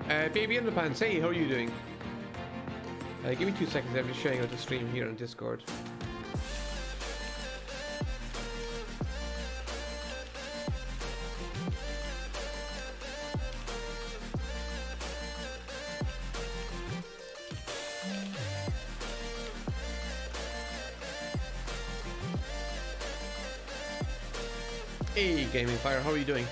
Baby Underpants, hey, how are you doing? Give me 2 seconds, I'm just sharing out the stream here on Discord. Hey, Gaming Fire, how are you doing?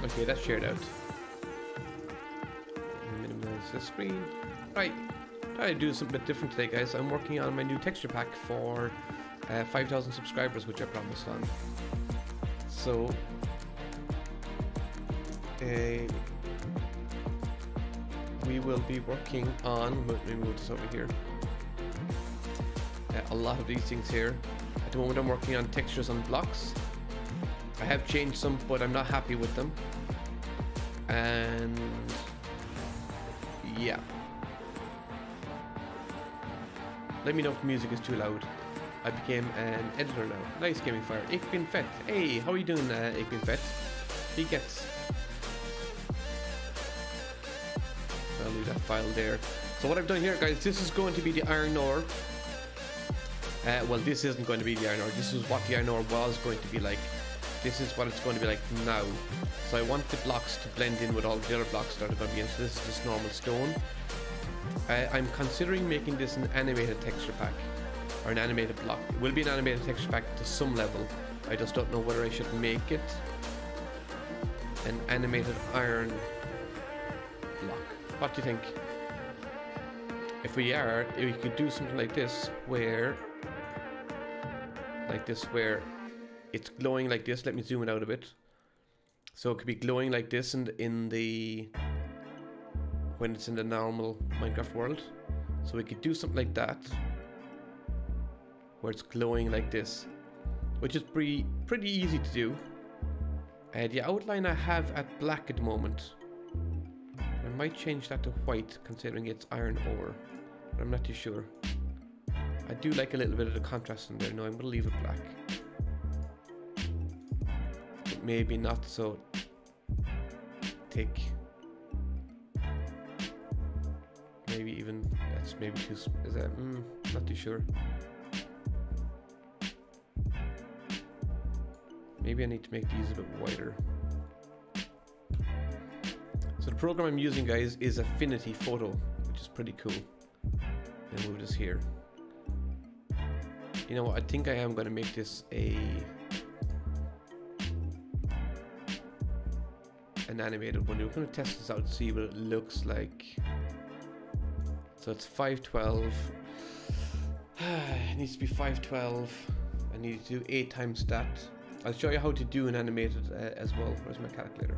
Okay, that's shared out. Minimize the screen. Right, try to do something a bit different today, guys. I'm working on my new texture pack for 5,000 subscribers, which I promised on. So, we will be working on. Let me move this over here. A lot of these things here. At the moment, I'm working on textures on blocks. I have changed some, but I'm not happy with them. And yeah, let me know if the music is too loud. I became an editor now. Nice, Gaming Fire. Ich bin fett. Hey, how are you doing, Ich bin fett? He gets. I'll leave that file there. So what I've done here, guys, this is going to be the iron ore. Well, this isn't going to be the iron ore. This is what the iron ore was going to be like. This is what it's going to be like now. So I want the blocks to blend in with all the other blocks that are going to be in. So this is just normal stone. I'm considering making this an animated texture pack, or an animated block. It will be an animated texture pack to some level. I just don't know whether I should make it an animated iron block. What do you think? If we could do something like this, where it's glowing like this. Let me zoom it out a bit. So it could be glowing like this when it's in the normal Minecraft world. So we could do something like that, where it's glowing like this, which is pretty easy to do. The outline I have at black at the moment. I might change that to white, considering it's iron ore, but I'm not too sure. I do like a little bit of the contrast in there. No, I'm going to leave it black. But maybe not so thick. Maybe even, that's maybe too, is that, not too sure. Maybe I need to make these a bit wider. So the program I'm using, guys, is Affinity Photo, which is pretty cool. And move this here. You know what, I think I am going to make this an animated one. We're going to test this out to see what it looks like. So it's 512. It needs to be 512. I need to do 8 times that. I'll show you how to do an animated as well. Where's my calculator?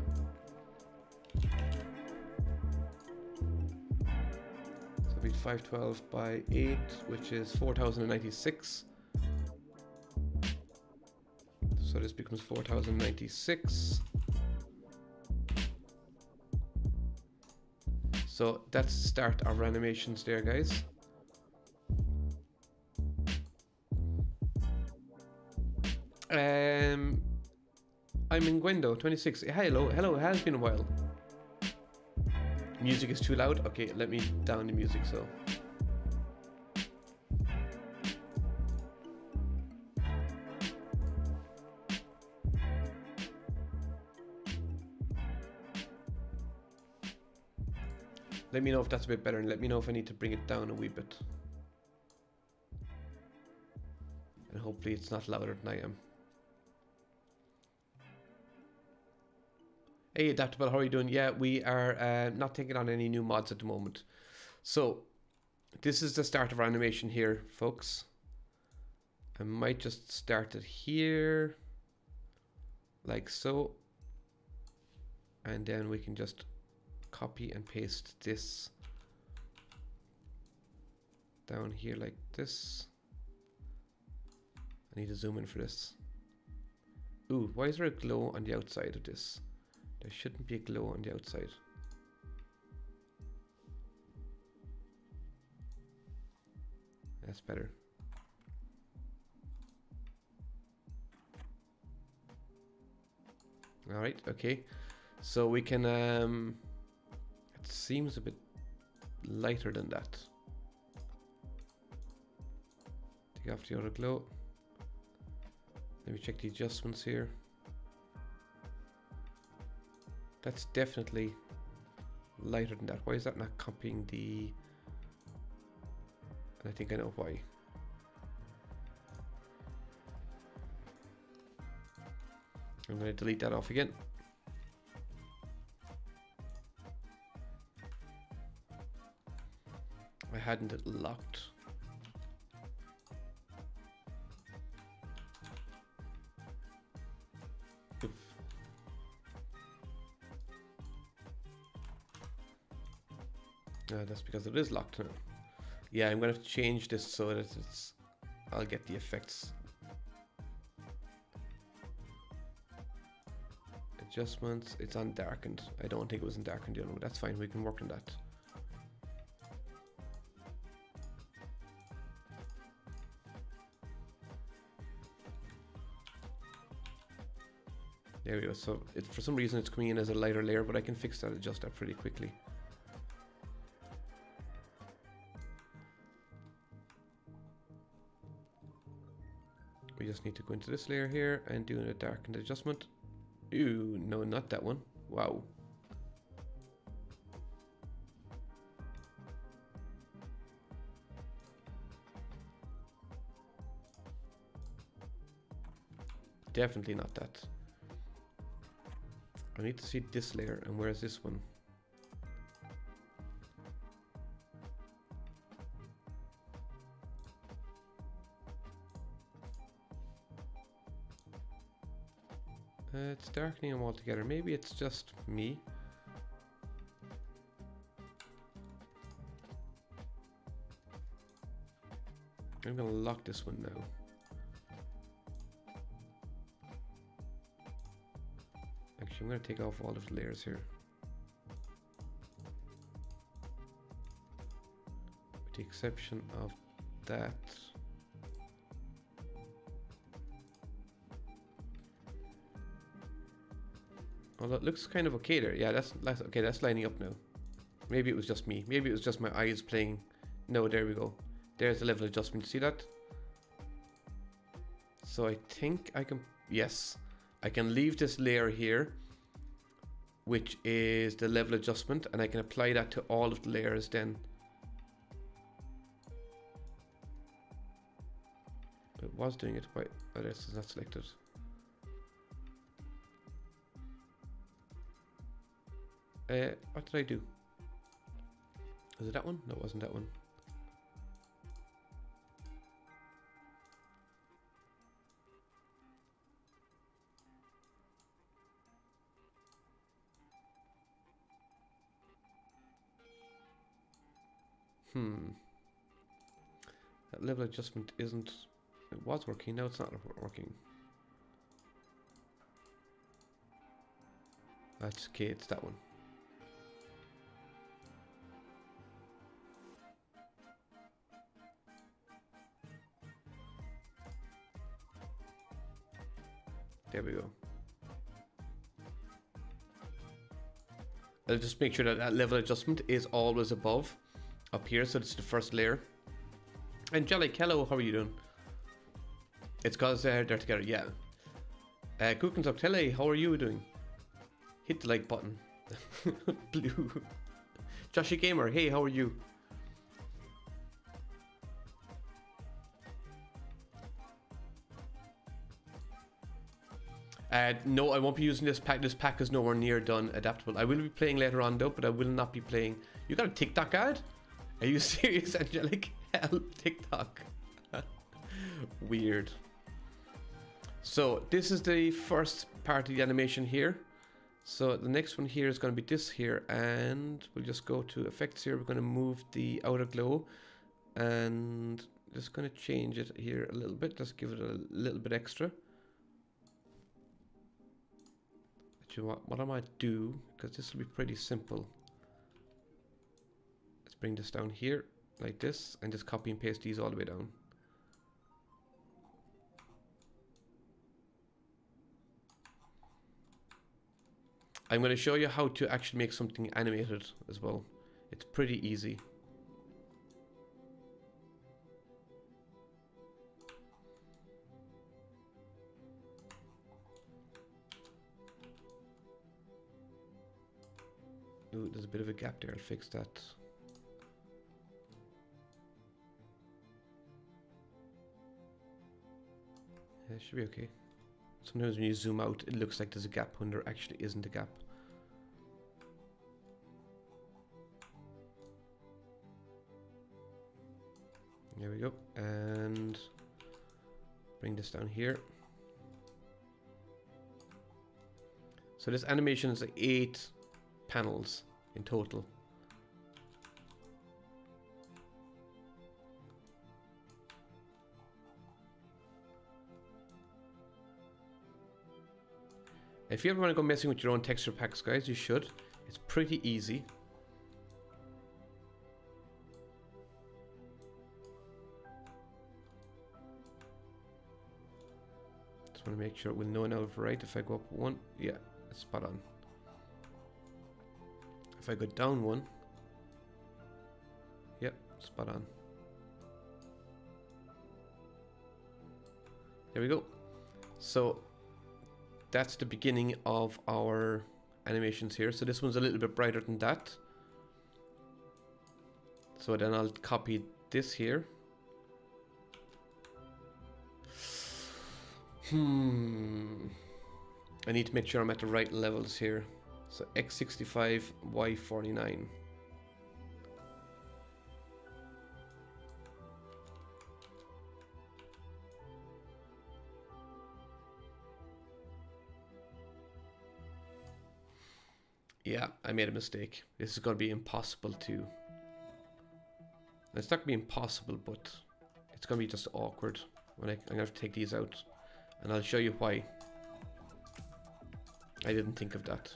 So it'll be 512 by 8, which is 4096. So this becomes 4096. So that's the start of our animations there, guys. I'm in Gwendo 26. Hello, it has been a while. Music is too loud. Okay, let me down the music so. Let me know if that's a bit better, and let me know if I need to bring it down a wee bit. And hopefully it's not louder than I am. Hey Adaptable, how are you doing? Yeah, we are not taking on any new mods at the moment. So, this is the start of our animation here, folks. I might just start it here, like so. And then we can just copy and paste this down here like this. I need to zoom in for this. Ooh, why is there a glow on the outside of this? There shouldn't be a glow on the outside. That's better. All right, okay. So we can, it seems a bit lighter than that. Take off the outer glow. Let me check the adjustments here. That's definitely lighter than that. Why is that not copying the... And I think I know why. I'm going to delete that off again. I hadn't it locked. Oof. That's because it is locked now. Yeah, I'm going to have to change this so that it's... I'll get the effects. Adjustments, it's on darkened. I don't think it was in darkened, you know, that's fine, we can work on that. There we go, so for some reason it's coming in as a lighter layer, but I can fix that, adjust that pretty quickly. We just need to go into this layer here and do a darkened adjustment. Ooh, no, not that one. Wow. Definitely not that. I need to see this layer, and where's this one? It's darkening them all together. Maybe it's just me. I'm gonna lock this one now. Actually, I'm gonna take off all of the layers here. With the exception of that. Well, that looks kind of okay there. Yeah, that's okay. That's lining up now. Maybe it was just me. Maybe it was just my eyes playing. No, there we go. There's the level adjustment. See that? So I think I can... Yes. I can leave this layer here, which is the level adjustment, and I can apply that to all of the layers then. It was doing it. Why? Oh, this is not selected. What did I do? Was it that one? No, it wasn't that one. That level adjustment isn't... It was working, now it's not working. That's okay, it's that one. There we go. I'll just make sure that that level adjustment is always above up here, so it's the first layer. Angelic, hello, how are you doing? It's because they're together, yeah. Cookins up, hello, how are you doing? Hit the like button. Blue. Joshy Gamer, hey, how are you? No, I won't be using this pack. This pack is nowhere near done adaptable. I will be playing later on though, but I will not be playing. You got a TikTok ad? Are you serious, Angelic? Hell, TikTok. Weird. So this is the first part of the animation here. So the next one here is going to be this here, and we'll just go to effects here. We're going to move the outer glow and just going to change it here a little bit. Just give it a little bit extra. What I might do, because this will be pretty simple. Let's bring this down here. like this, and just copy and paste these all the way down. I'm going to show you how to actually make something animated as well. It's pretty easy. Ooh, there's a bit of a gap there. I'll fix that. Yeah, it should be okay. Sometimes when you zoom out, it looks like there's a gap when there actually isn't a gap. There we go. And bring this down here. So this animation is 8 panels in total. If you ever want to go messing with your own texture packs, guys, you should. It's pretty easy. Just want to make sure it will know now if right. If I go up one, yeah, it's spot on. If I go down one, yep, spot on. There we go. So that's the beginning of our animations here. So this one's a little bit brighter than that. So then I'll copy this here. I need to make sure I'm at the right levels here. So X65, Y49. Yeah, I made a mistake. This is going to be impossible to... It's not going to be impossible, but it's going to be just awkward. When I'm going to have to take these out. And I'll show you why. I didn't think of that.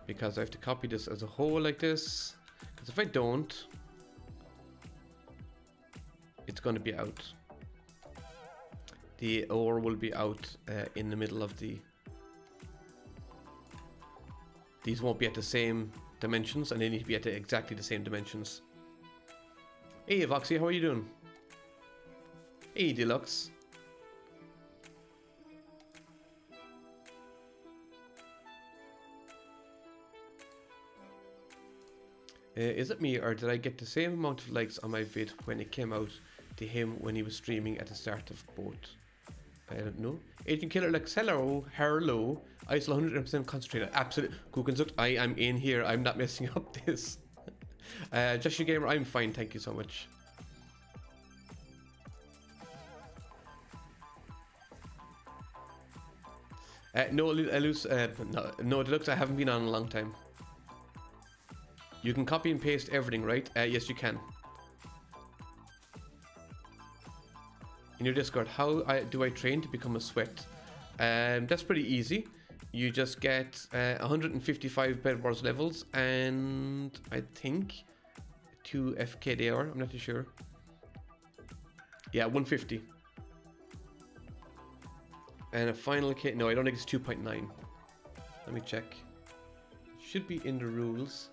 Because I have to copy this as a whole like this. Because if I don't, it's going to be out. The ore will be out in the middle of the... These won't be at the same dimensions, and they need to be at exactly the same dimensions. Hey Voxy, how are you doing? Hey Deluxe. Is it me, or did I get the same amount of likes on my vid when it came out to him when he was streaming at the start of both? I don't know. Agent Killer like hello, hello. I still 100% concentrated. Absolutely. Cook, I am in here. I'm not messing up this. Just your gamer, I'm fine. Thank you so much. No, Deluxe, I haven't been on in a long time. You can copy and paste everything, right? Yes, you can. In your Discord, how do I train to become a sweat? That's pretty easy. You just get 155 Bed Wars levels and I think 2 FKDR. I'm not too sure. Yeah, 150. And a final K. No, I don't think it's 2.9. Let me check. It should be in the rules.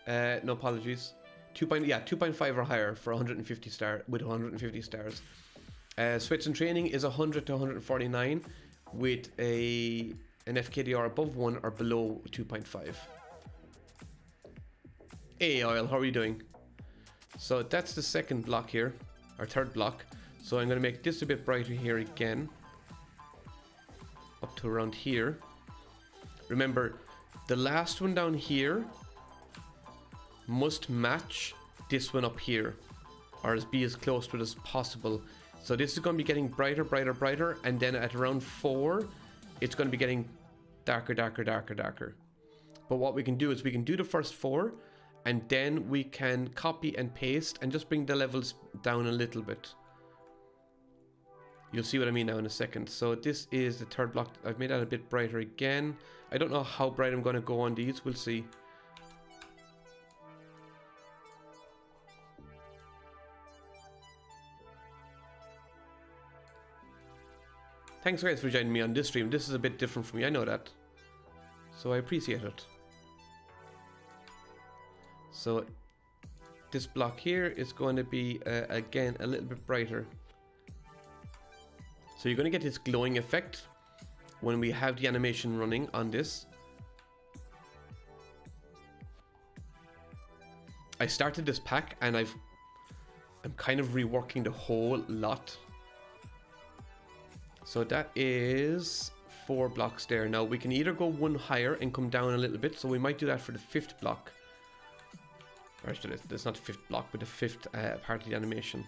No apologies. 2.5 or higher for 150 star with 150 stars. Sweats and training is 100 to 149 with an FKDR above 1 or below 2.5. Hey Oil, how are you doing? So that's the second block here, or third block. So I'm going to make this a bit brighter here again, up to around here. Remember, the last one down here must match this one up here, or be as close to it as possible. So this is going to be getting brighter, brighter, brighter, and then at around 4, it's going to be getting darker, darker, darker, darker. But what we can do is we can do the first 4, And then we can copy and paste and just bring the levels down a little bit. You'll see what I mean now in a second. So this is the third block. I've made that a bit brighter again. I don't know how bright I'm going to go on these. We'll see. Thanks guys for joining me on this stream. This is a bit different for me, I know that. So I appreciate it. So this block here is going to be, again, a little bit brighter. So you're going to get this glowing effect when we have the animation running on this. I started this pack and I'm kind of reworking the whole lot. So that is 4 blocks there. Now we can either go one higher and come down a little bit. So we might do that for the 5th block. Or actually, that's not the 5th block, but the 5th part of the animation.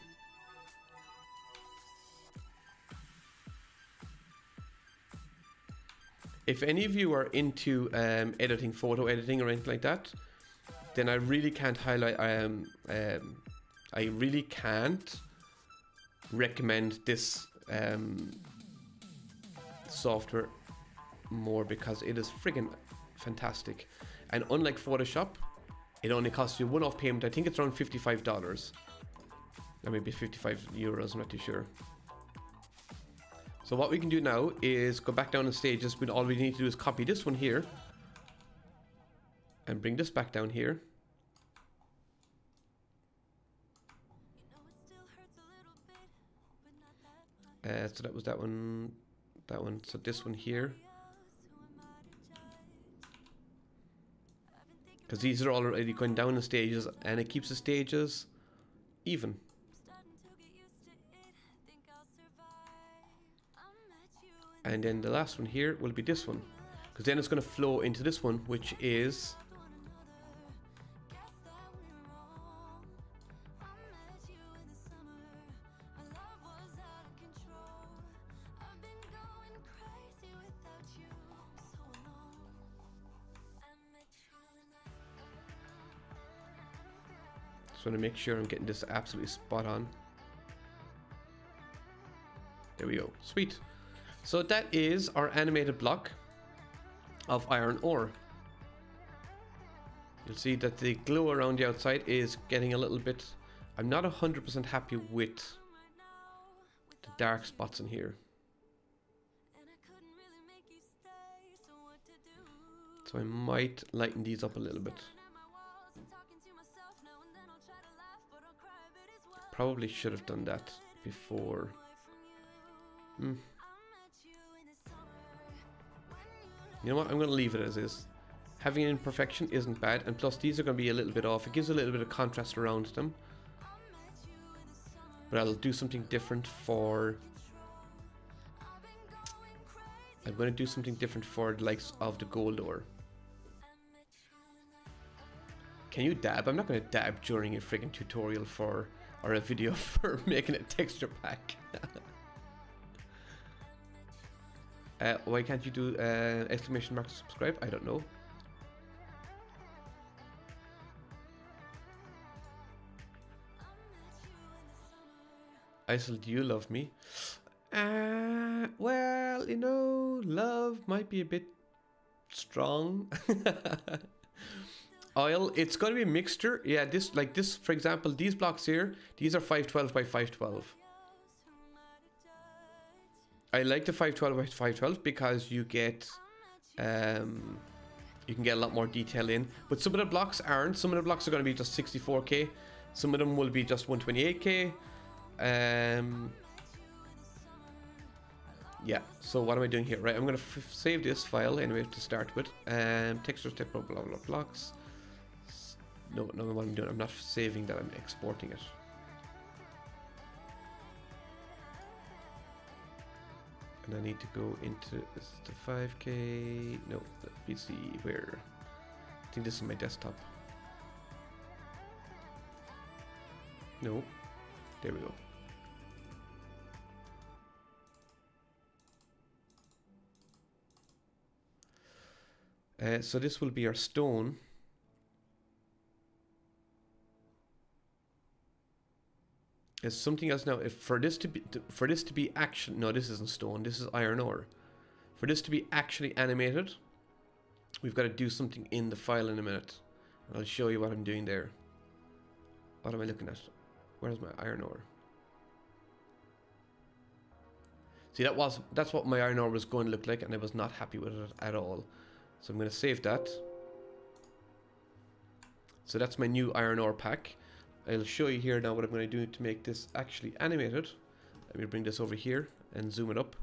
If any of you are into editing, photo editing or anything like that, then I really can't highlight, I really can't recommend this software more, because it is friggin' fantastic. And unlike Photoshop, it only costs you one-off payment. I think it's around $55, or maybe 55 euros, I'm not too sure. So what we can do now is go back down the stages, but all we need to do is copy this one here and bring this back down here. So that was that one, so this one here. Because these are already going down the stages, and it keeps the stages even. And then the last one here will be this one, because then it's going to flow into this one, which is just want to make sure I'm getting this absolutely spot on. There we go. Sweet. So that is our animated block of iron ore. You'll see that the glow around the outside is getting a little bit... I'm not 100% happy with the dark spots in here. So I might lighten these up a little bit. Probably should have done that before. You know what, I'm going to leave it as is. Having an imperfection isn't bad, and plus these are going to be a little bit off. It gives a little bit of contrast around them. But I'll do something different for... I'm going to do something different for the likes of the gold ore. Can you dab? I'm not going to dab during a friggin' tutorial for... or a video for making a texture pack. Why can't you do exclamation mark to subscribe? I don't know. Isel, do you love me? Well, you know, love might be a bit strong. Oil, it's going to be a mixture. Yeah, this, like this, for example, these blocks here, these are 512 by 512. I like the 512 by 512 because you get, you can get a lot more detail in. But some of the blocks aren't. Some of the blocks are going to be just 64K. Some of them will be just 128K. Yeah, so what am I doing here? Right, I'm going to save this file anyway to start with. Texture step blah blah blah blocks. No, what I'm doing, I'm not saving that, I'm exporting it. And I need to go into this is the 5K. No, the PC. Where? I think this is my desktop. No, there we go. So this will be our stone. There's something else now. If for this to be action, no, this isn't stone. This is iron ore. For this to be actually animated, we've got to do something in the file in a minute. And I'll show you what I'm doing there. What am I looking at? Where's my iron ore? See, that's what my iron ore was going to look like, and I was not happy with it at all. So I'm going to save that. So that's my new iron ore pack. I'll show you here now what I'm going to do to make this actually animated. Let me bring this over here and zoom it up.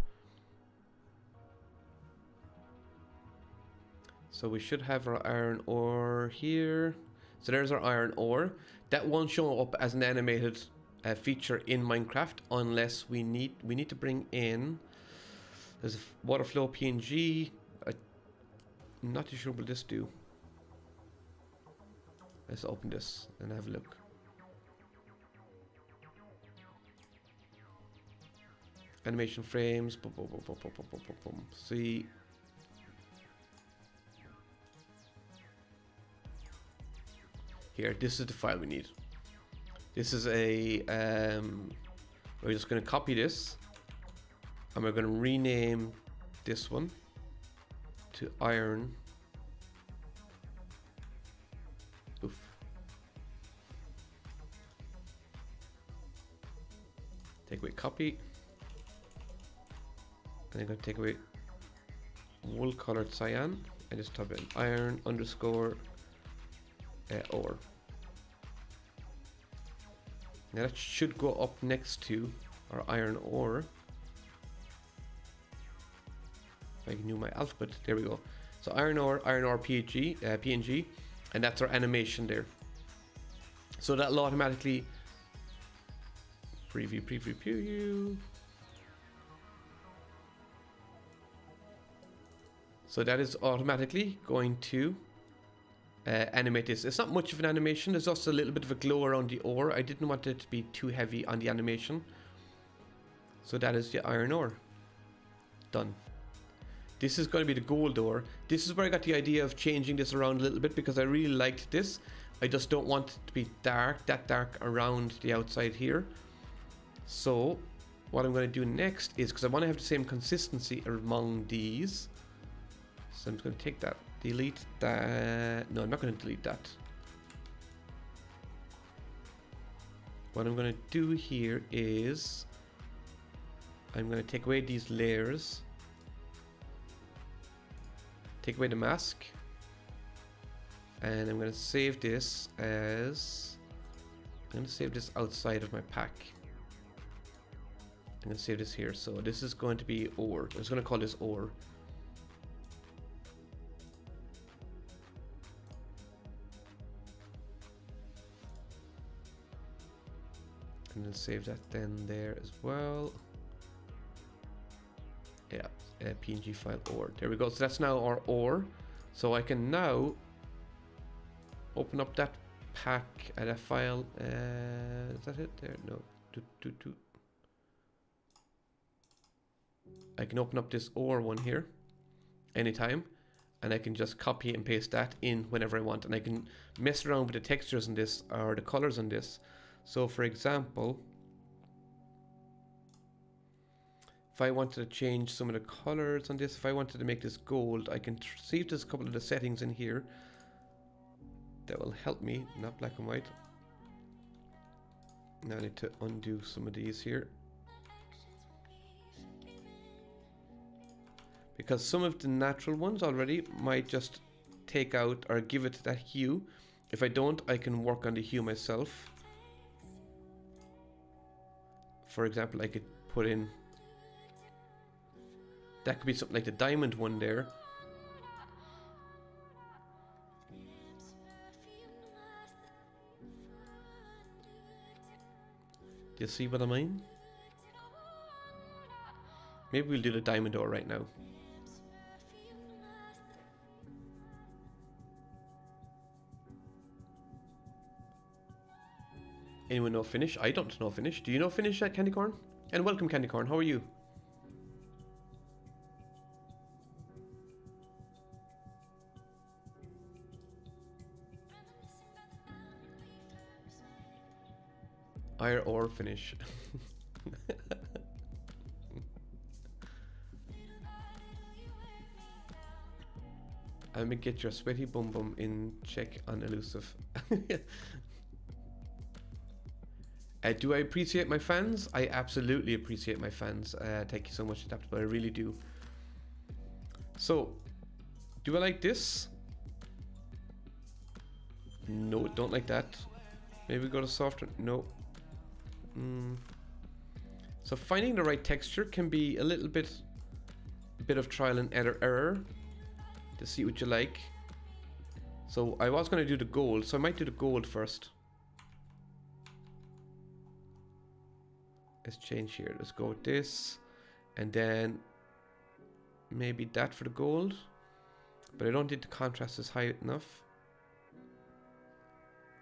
So we should have our iron ore here. So there's our iron ore. That won't show up as an animated feature in Minecraft unless we need to bring in. There's a water flow PNG. I'm not too sure what this do. Let's open this and have a look. Animation frames. Boom, boom, boom, boom, boom, boom, boom, boom. See. Here, this is the file we need. This is a, we're just going to copy this. And we're going to rename this one to iron. Oof. Take away copy. And I'm going to take away wool colored cyan. And just type in iron underscore ore. Now that should go up next to our iron ore. If I knew my alphabet, there we go. So iron ore PNG, and that's our animation there. So that'll automatically preview. So that is automatically going to animate this. It's not much of an animation. There's also a little bit of a glow around the ore. I didn't want it to be too heavy on the animation. So that is the iron ore. Done. This is going to be the gold ore. This is where I got the idea of changing this around a little bit because I really liked this. I just don't want it to be dark, that dark around the outside here. So what I'm going to do next is, because I want to have the same consistency among these. So I'm just going to take that. Delete that. No, I'm not going to delete that. What I'm going to do here is I'm going to take away these layers. Take away the mask. And I'm going to save this as... I'm going to save this outside of my pack. I'm going to save this here. So this is going to be ore. I was going to call this ore. And then save that then there as well. Yeah, PNG file ore. There we go. So that's now our ore. So I can now open up that pack at a file. Is that it there? No. I can open up this ore one here anytime, and I can just copy and paste that in whenever I want, and I can mess around with the textures in this or the colors on this. So for example, if I wanted to change some of the colors on this, if I wanted to make this gold, I can see if there's a couple of the settings in here that will help me, not black and white. Now I need to undo some of these here, because some of the natural ones already might just take out or give it that hue. If I don't, I can work on the hue myself. For example, I could put in, that could be something like the diamond one there. Do you see what I mean? Maybe we'll do the diamond ore right now. Anyone know finish? I don't know finish. Do you know finish at Candy Corn? And welcome, Candy Corn. How are you? Iron ore finish. Let me get your sweaty bum bum in check on elusive. Do I appreciate my fans? I absolutely appreciate my fans. Thank you so much, Adaptable. I really do. So, do I like this? No, don't like that. Maybe go to softer. No. So finding the right texture can be a little bit of trial and error to see what you like. So I was going to do the gold, so I might do the gold first. Let's change here. Let's go with this, and then maybe that for the gold. But I don't think the contrast is high enough.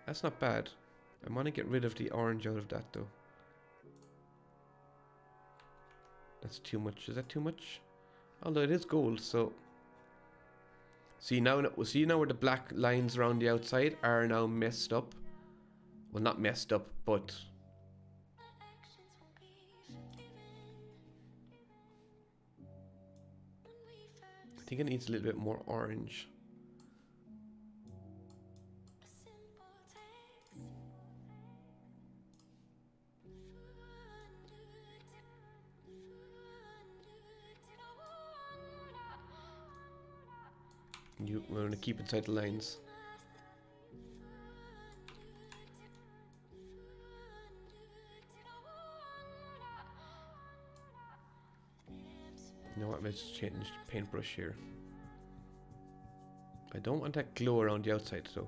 That's not bad. I want to get rid of the orange out of that though. That's too much. Is that too much? Although it is gold, so see now where the black lines around the outside are now messed up. Well, not messed up, but I think it needs a little bit more orange. We're going to keep inside the lines. You know what, let's change paintbrush here. I don't want that glow around the outside though.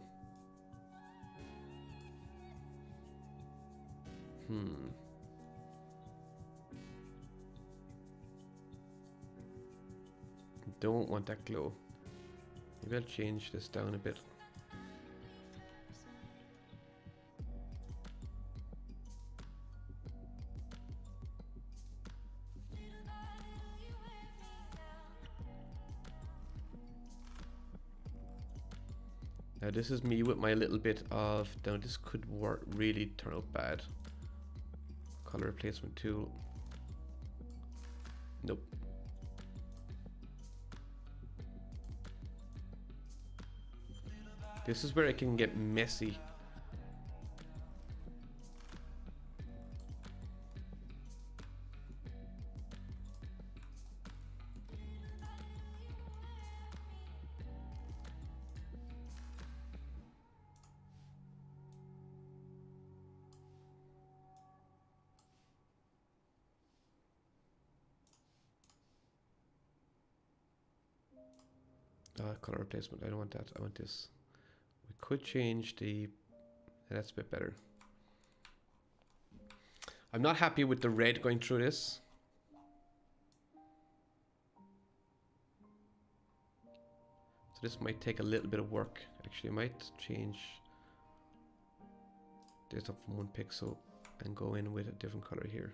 Don't want that glow. Maybe I'll change this down a bit. Now this is me with my little bit of, now this could work, really turn out bad. Color replacement tool. Nope. This is where it can get messy. Color replacement, I don't want that, I want this. We could change the, that's a bit better. I'm not happy with the red going through this. So this might take a little bit of work. Actually, I might change this up from 1 pixel and go in with a different color here.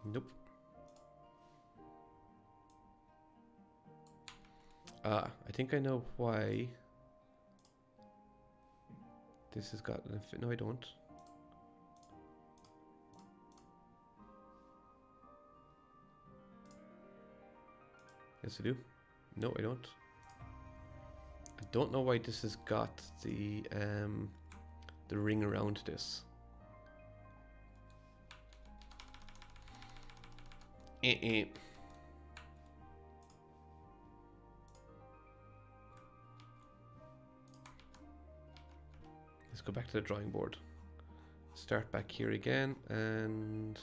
Nope. I think I know why this has got an no, I don't. Yes, I do. No, I don't. I don't know why this has got the ring around this. Let's go back to the drawing board. Start back here again and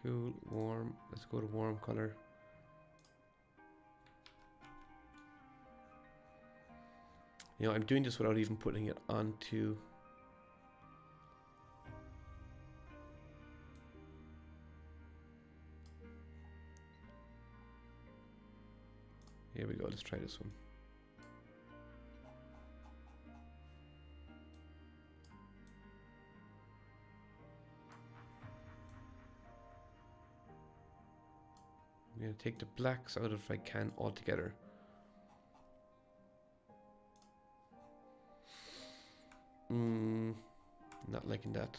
cool, warm. Let's go to warm color. You know, I'm doing this without even putting it onto. Here we go, let's try this one. going to take the blacks out if I can altogether. Not liking that.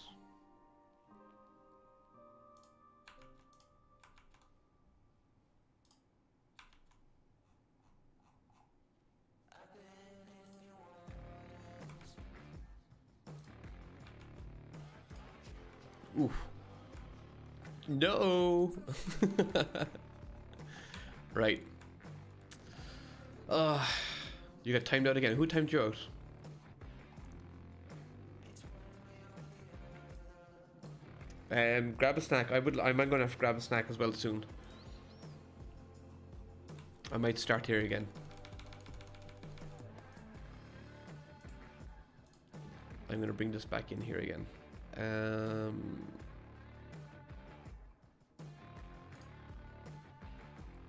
Oof. No. Right. You got timed out again. Who timed you out? Grab a snack. I'm going to have to grab a snack as well soon. I might start here again. I'm going to bring this back in here again.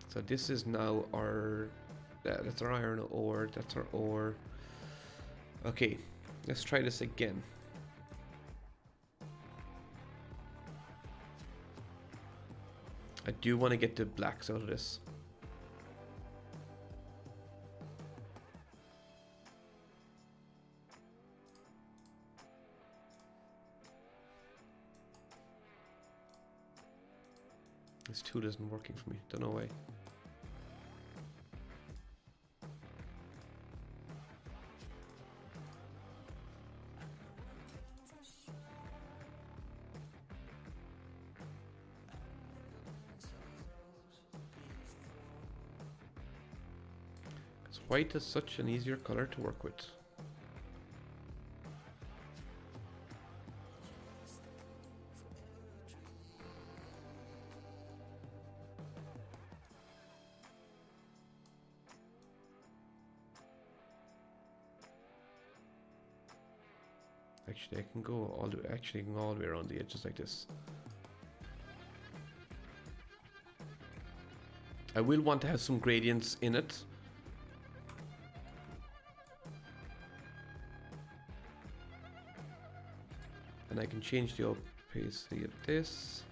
So this is now our... that's our iron ore. That's our ore. Okay, let's try this again. I do want to get the blacks out of this. This tool isn't working for me. Don't know why. White is such an easier color to work with. Actually, I can go all the way around the edges like this. I will want to have some gradients in it. And I can change the opacity of this.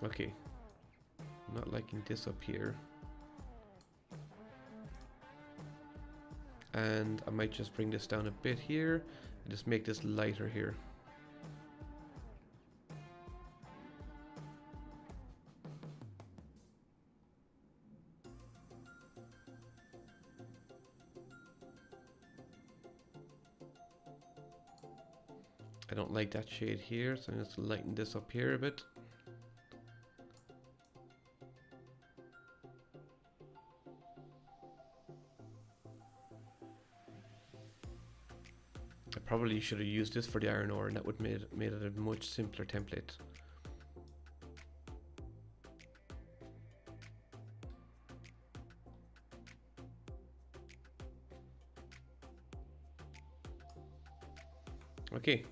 Okay, I'm not liking this up here. And I might just bring this down a bit here and just make this lighter here. I don't like that shade here, so I'm just lighten this up here a bit. I probably should have used this for the iron ore, and that would made it a much simpler template. Okay,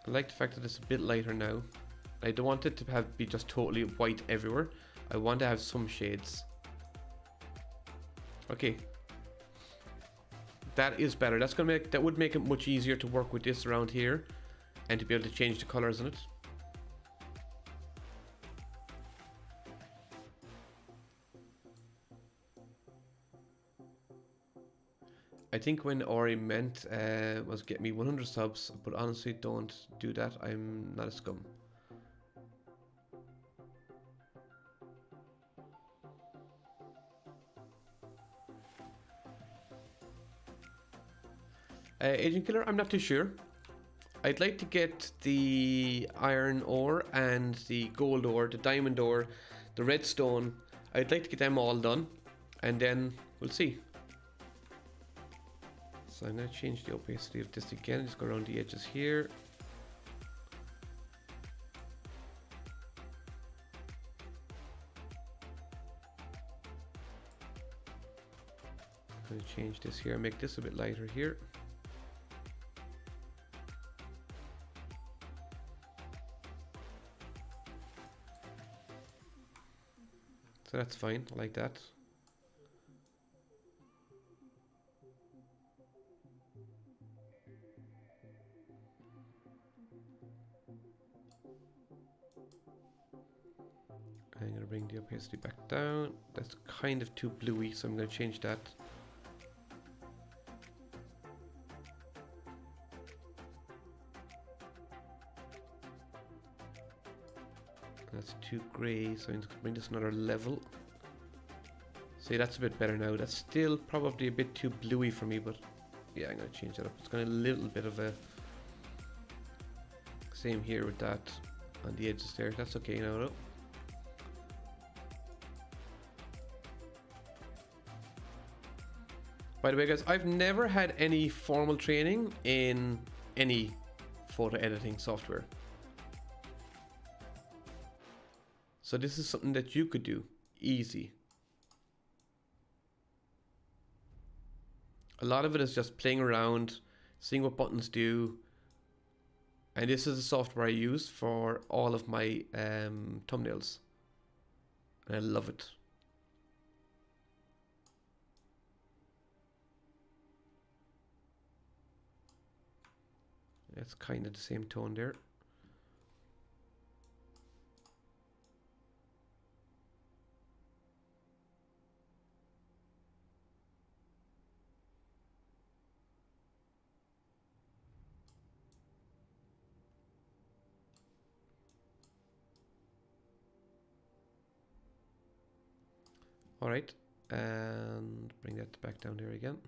I like the fact that it's a bit lighter now. I don't want it to be just totally white everywhere. I want to have some shades. Okay. That is better. That would make it much easier to work with this around here and to be able to change the colors in it. I think when Ori meant was get me 100 subs, but honestly don't do that. I'm not a scum. Agent Killer, I'm not too sure. I'd like to get the iron ore and the gold ore, the diamond ore, the redstone. I'd like to get them all done, and then we'll see. So I'm going to change the opacity of this again. Just go around the edges here. I'm going to change this here, make this a bit lighter here. So that's fine, I like that. I'm going to bring the opacity back down. That's kind of too bluey, so I'm going to change that. That's too grey, so I'm just going to bring this another level. See, that's a bit better now. That's still probably a bit too bluey for me, but yeah, I'm going to change that up. It's got a little bit of a... Same here with that on the edges there. That's okay now, though. By the way, guys, I've never had any formal training in any photo editing software. So this is something that you could do. Easy. A lot of it is just playing around, seeing what buttons do. And this is the software I use for all of my thumbnails. And I love it. It's kind of the same tone there. All right, and bring that back down there again.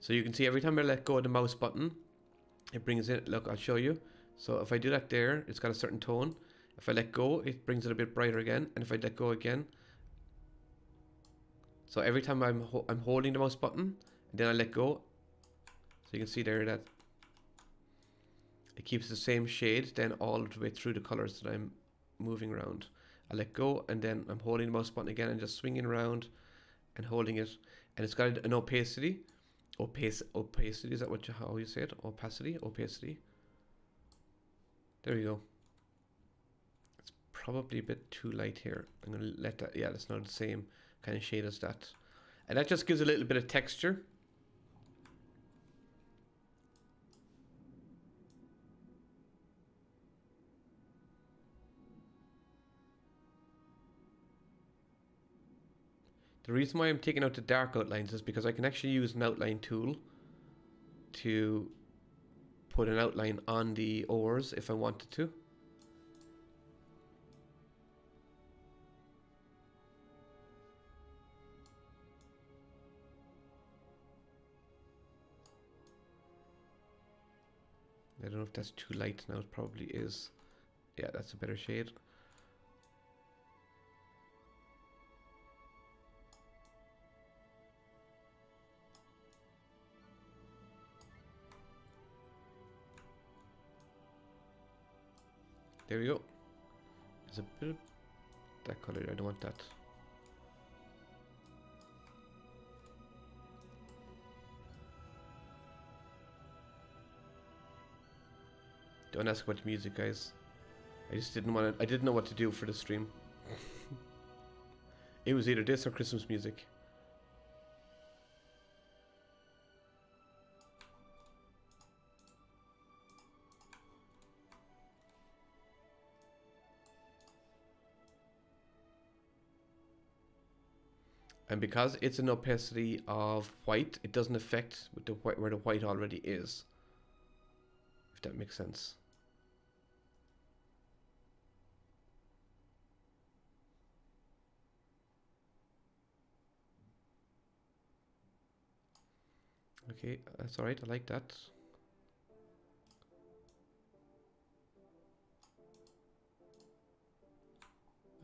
So you can see every time I let go of the mouse button, it brings it, look, I'll show you. So if I do that there, it's got a certain tone. If I let go, it brings it a bit brighter again. And if I let go again, so every time I'm holding the mouse button, and then I let go, so you can see there that it keeps the same shade then all the way through the colors that I'm moving around. I let go, and then I'm holding the mouse button again and just swinging around and holding it. And it's got an opacity. Opacity, is that what how you say it? Opacity. There we go. It's probably a bit too light here. I'm gonna let that, yeah, that's not the same kind of shade as that. And that just gives a little bit of texture. The reason why I'm taking out the dark outlines is because I can actually use an outline tool to put an outline on the oars if I wanted to. I don't know if that's too light now, it probably is. Yeah, that's a better shade. There we go. There's a bit of that color. I don't want that. Don't ask about the music, guys. I just didn't want to. I didn't know what to do for the stream. It was either this or Christmas music. And because it's an opacity of white, it doesn't affect with the white where the white already is. If that makes sense. Okay, that's alright, I like that.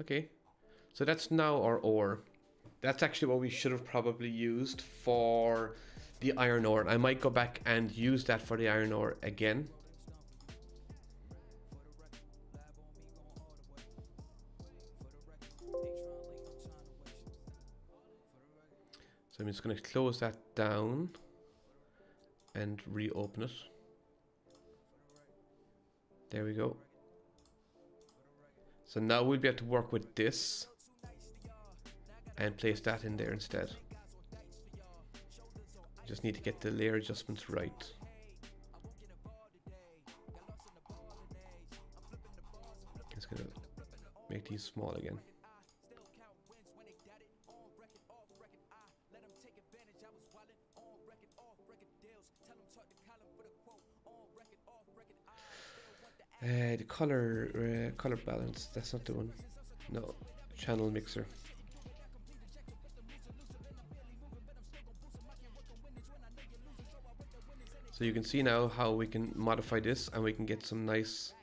Okay, so that's now our ore. That's actually what we should have probably used for the iron ore. I might go back and use that for the iron ore again. So I'm just going to close that down and reopen it. There we go. So now we'll be able to work with this and place that in there instead. Just need to get the layer adjustments right. Just gonna make these small again. The color balance, that's not the one. No, channel mixer. So you can see now how we can modify this and we can get some nice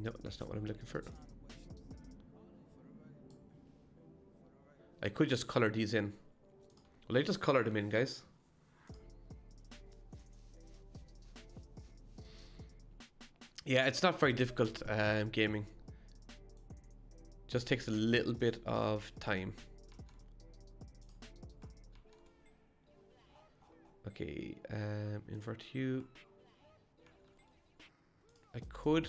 no, that's not what I'm looking for. I could just color these in. Well, I just color them in, guys. Yeah, it's not very difficult gaming. Just takes a little bit of time. Okay, invert hue. I could.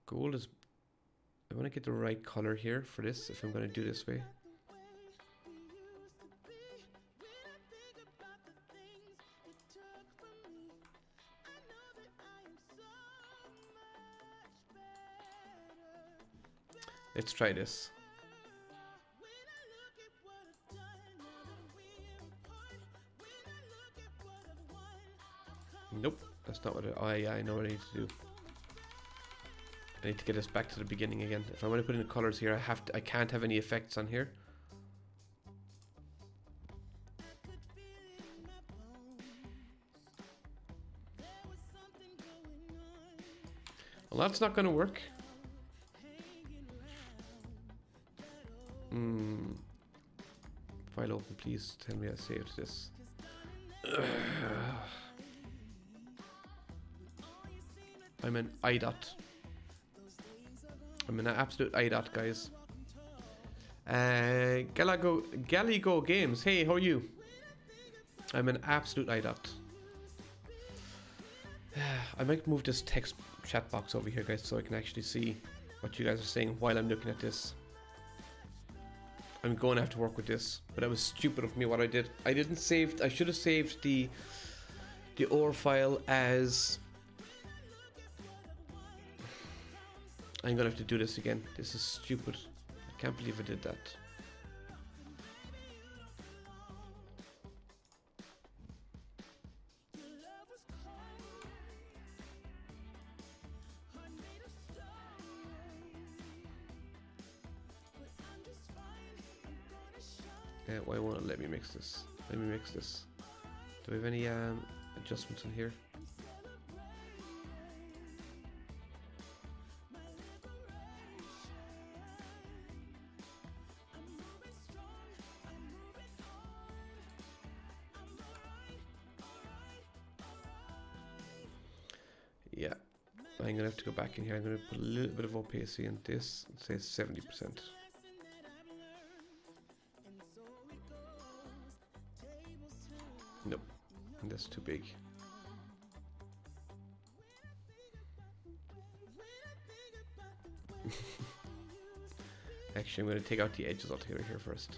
Gold is. I want to get the right color here for this if I'm going to do this way. Let's try this. Nope, that's not what I... Oh yeah, I know what I need to do. I need to get us back to the beginning again. If I want to put in the colors here, I can't have any effects on here. Well, that's not going to work. File open, please. Tell me I saved this. I'm an IDOT. I'm an absolute IDOT, guys. Galago Games. Hey, how are you? I'm an absolute IDOT. I might move this text chat box over here, guys, so I can actually see what you guys are saying while I'm looking at this. I'm going to have to work with this, but that was stupid of me what I did. I didn't save. I should have saved the OR file as. I'm gonna have to do this again. This is stupid. I can't believe I did that. Why won't it let me mix this? Let me mix this. Do we have any adjustments in here? Yeah, I'm gonna have to go back in here. I'm gonna put a little bit of opacity in this and say 70%. Nope, and that's too big. Actually, I'm going to take out the edges altogether here first.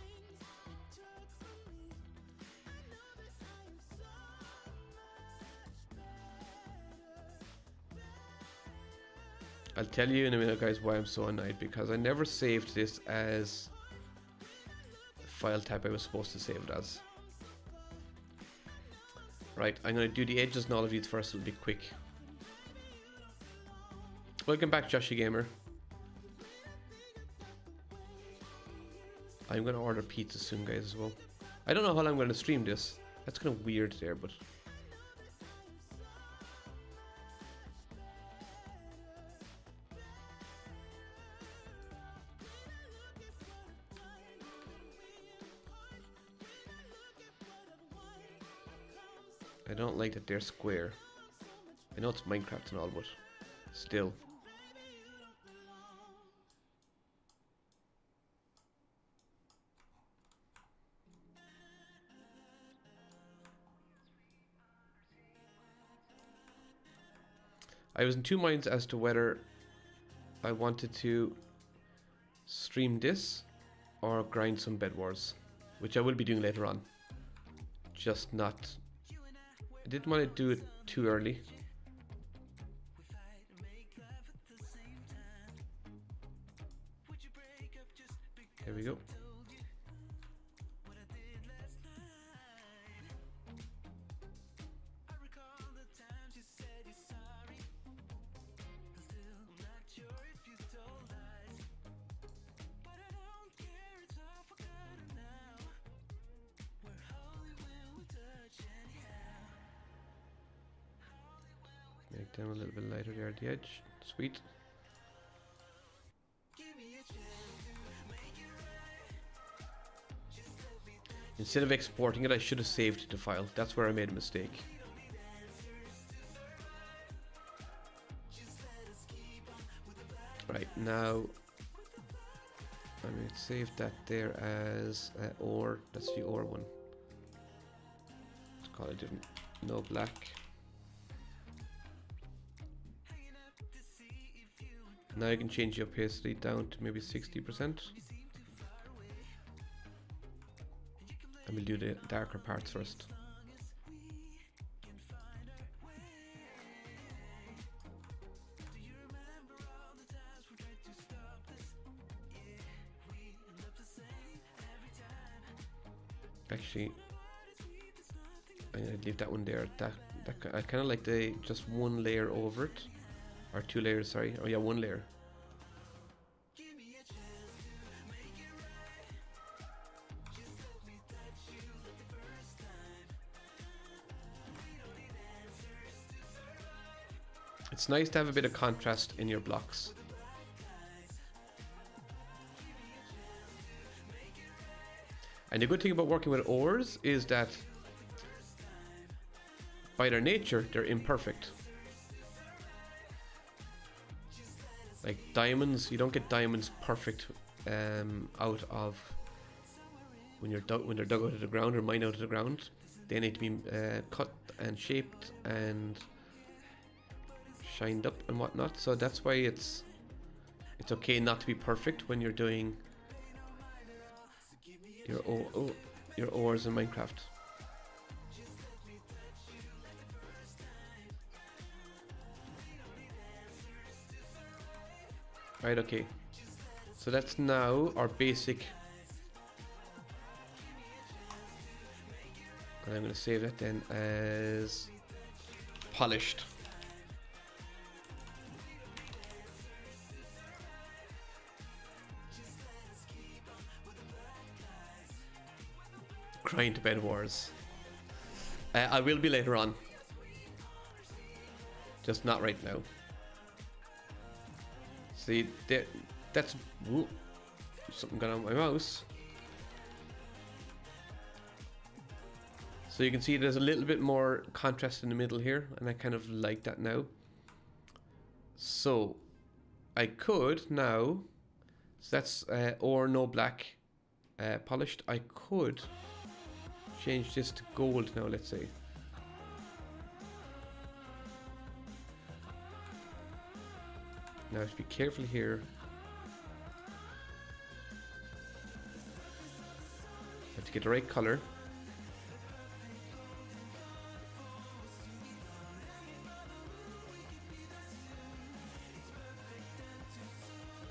I'll tell you in a minute, guys, why I'm so annoyed, because I never saved this as the file type I was supposed to save it as. Right, I'm going to do the edges and all of these first. It'll be quick. Welcome back, Joshy Gamer. I'm going to order pizza soon, guys, as well. I don't know how I'm going to stream this. That's kind of weird there, but... don't like that they're square. I know it's Minecraft and all, but still. I was in two minds as to whether I wanted to stream this or grind some Bed Wars, which I will be doing later on. Just not... I didn't want to do it too early. There we go. Make them a little bit lighter there at the edge. Sweet. Instead of exporting it, I should have saved the file. That's where I made a mistake. Right, now I'm going to save that there as ore. That's the ore one. Let's call it different. No black. Now you can change your opacity down to maybe 60%. And we'll do the darker parts first. Actually, I'm gonna leave that one there. That I kind of like the just one layer over it, or two layers. Sorry. Oh yeah, one layer. It's nice to have a bit of contrast in your blocks. And the good thing about working with ores is that by their nature, they're imperfect. Like diamonds, you don't get diamonds perfect out of when they're dug out of the ground or mined out of the ground. They need to be cut and shaped and shined up and whatnot. So that's why it's okay not to be perfect when you're doing your ores in Minecraft. Right, okay. So that's now our basic. And I'm going to save that then as polished. Grind Bed Wars. I will be later on. Just not right now. See, that's... Ooh, something got on my mouse. So you can see there's a little bit more contrast in the middle here, and I kind of like that now. So I could now... So that's ore no black polished. I could change this to gold now, let's say. Now just be careful here. Have to get the right color.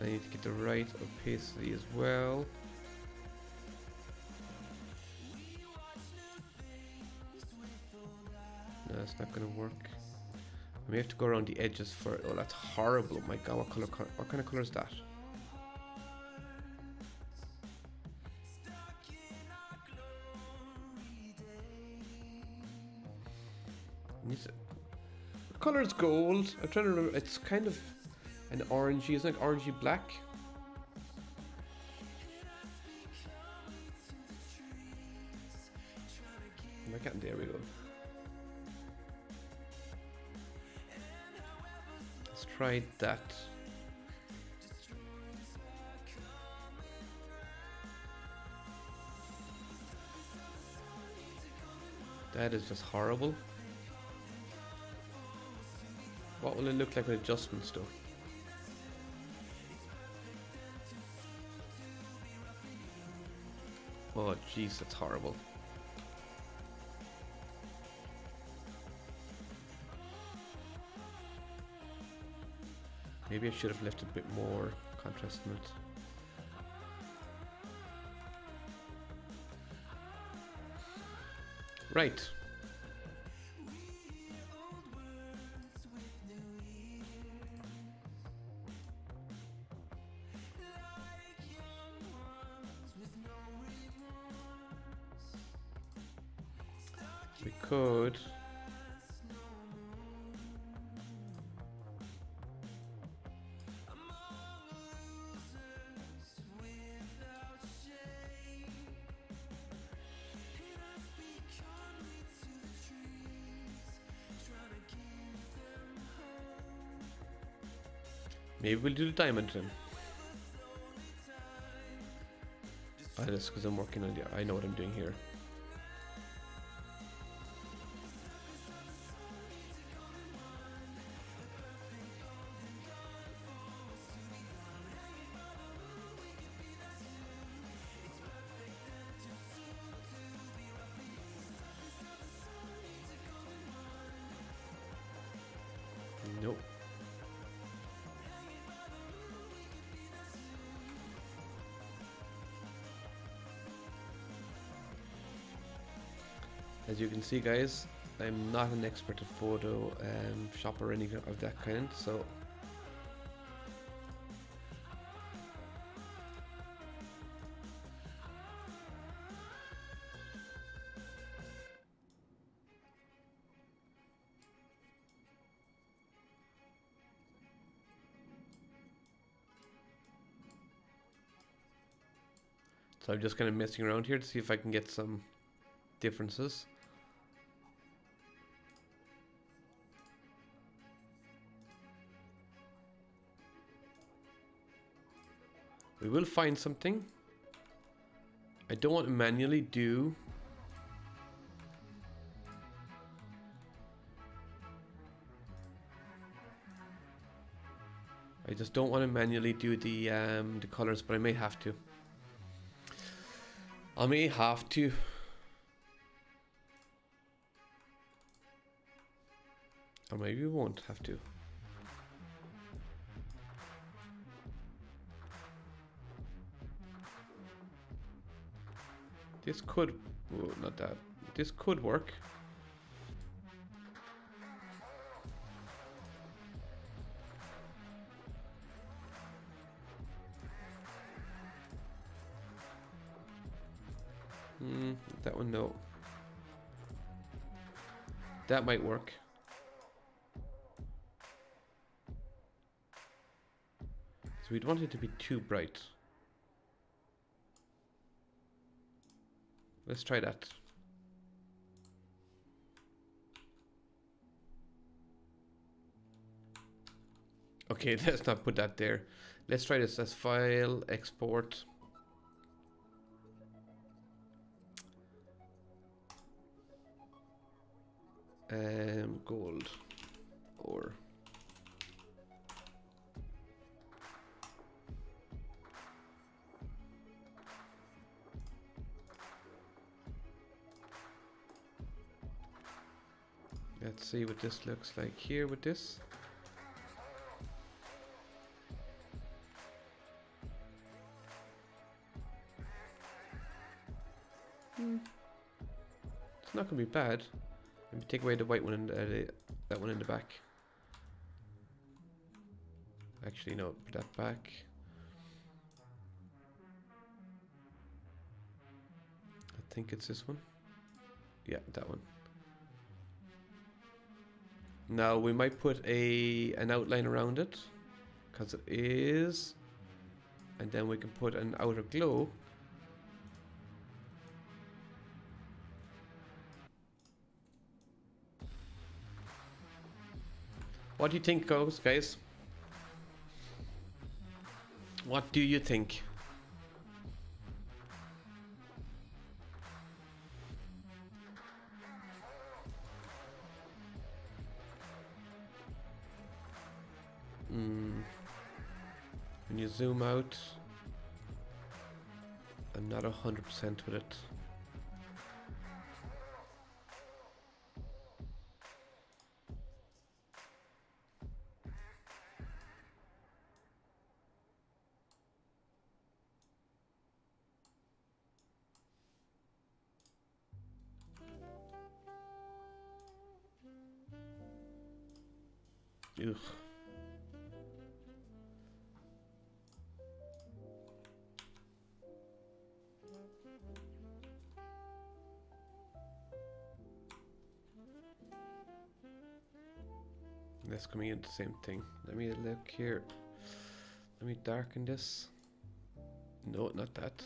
I need to get the right opacity as well. No, it's not gonna work. We have to go around the edges for... Oh, that's horrible. Oh my god, what color? What kind of color is that? The color is gold. I'm trying to remember. It's kind of an orangey, isn't it? Orangey black. There we go. try that. That is just horrible. What will it look like with adjustments though? Oh jeez, that's horrible. Maybe I should have left a bit more contrast in it. Right. We could. Maybe we'll do the diamond then. Oh, that's because I'm working on the... I know what I'm doing here. Nope. As you can see, guys, I'm not an expert at photo shop or anything of that kind, so I'm just kind of messing around here to see if I can get some differences. We will find something. I don't want to manually do. I just don't want to manually do the colors, but I may have to. I may have to. Or maybe we won't have to. This could... Oh, not that. This could work. That one, no. That might work. So we'd want it to be too bright. Let's try that. Okay, let's not put that there. Let's try this as file, export. Gold or let's see what this looks like here with this. It's not gonna be bad. Let me take away the white one and that one in the back. Actually, no, put that back. I think it's this one. Yeah, that one. Now we might put an outline around it, because it is, and then we can put an outer glow. What do you think, guys? What do you think? When you zoom out, I'm not 100% with it. Ugh. That's coming into the same thing. Let me look here. Let me darken this. No, not that.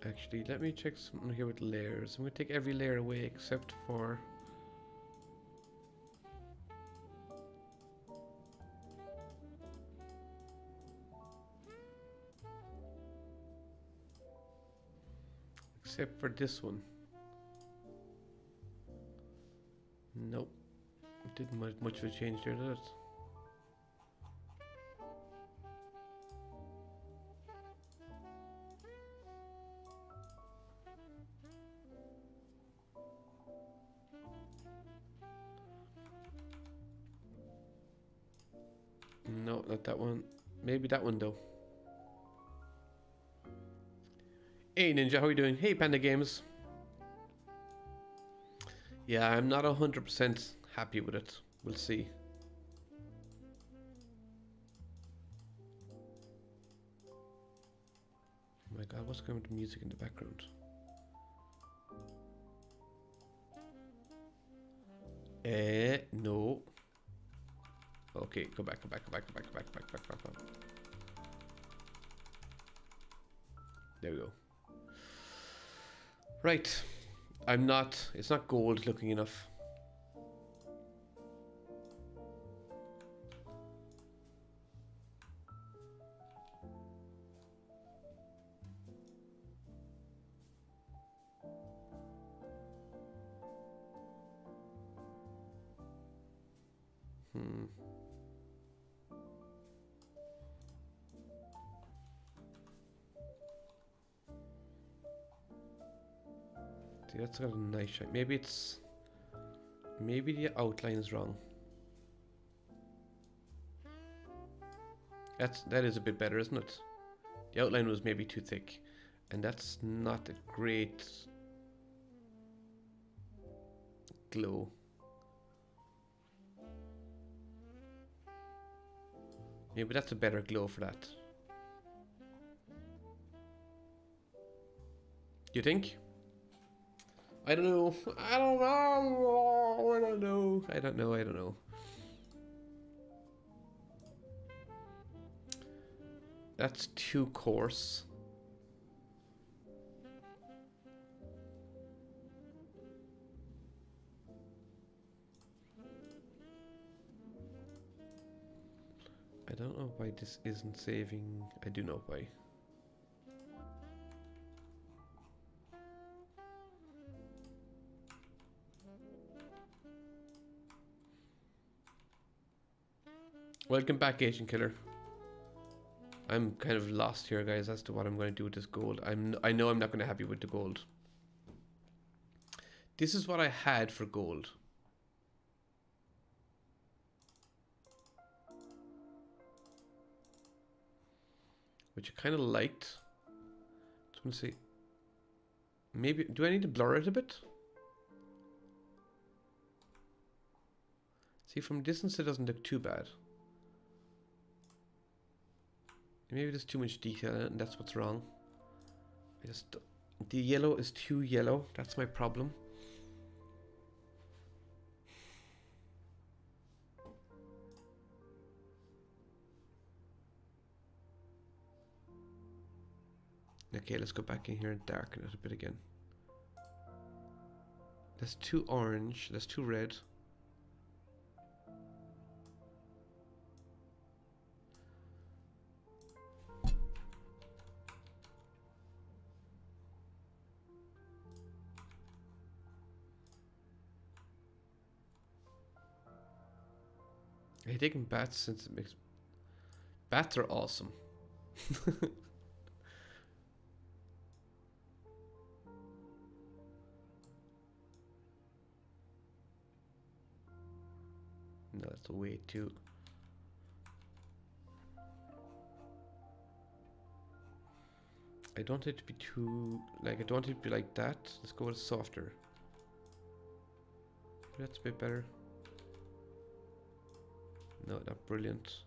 Actually, let me check something here with layers. I'm going to take every layer away except for... except for this one. Nope. It didn't much of a change there, did it? No, not that one. Maybe that one though. Hey Ninja, how are you doing? Hey Panda Games. Yeah, I'm not 100% happy with it. We'll see. Oh my god, what's going on with the music in the background? No. Okay, go back. There we go. Right. It's not gold looking enough. See, that's got a nice shine. Maybe the outline is wrong. That is a bit better, isn't it? The outline was maybe too thick, and that's not a great glow. Maybe that's a better glow for that. You think? I don't know. I don't know. That's too coarse. I don't know why this isn't saving. I do know why. Welcome back, Asian Killer. I'm kind of lost here, guys, as to what I'm going to do with this gold. I know I'm not going to be happy with the gold. This is what I had for gold. Which I kind of liked. Just want to see. Maybe, do I need to blur it a bit? See, from distance it doesn't look too bad. Maybe there's too much detail in it and that's what's wrong. The yellow is too yellow. That's my problem. Okay, let's go back in here and darken it a bit again. That's too orange. That's too red. I hate taking bats since it makes... Bats are awesome. No, that's way too... I don't want it to be too... Like, I don't want it to be like that. Let's go with softer. That's a bit better. No, not brilliant.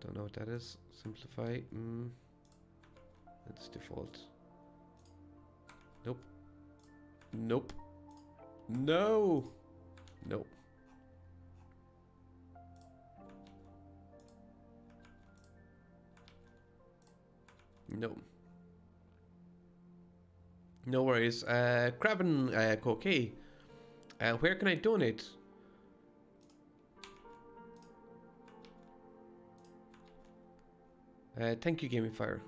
Don't know what that is. Simplify. That's default. Nope. Nope. No! Nope. No. No worries. Crabbin okay. Where can I donate? Thank you, Gaming Fire.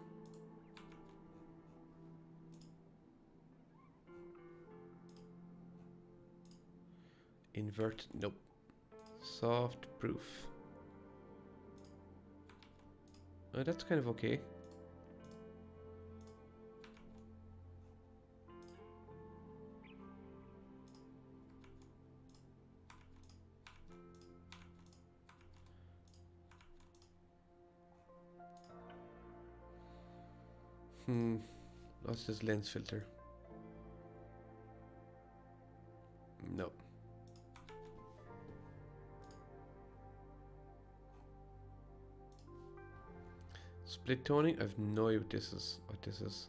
Invert, nope. Soft proof. Oh, that's kind of okay. What's this lens filter? No. Split toning? I've no idea what this is.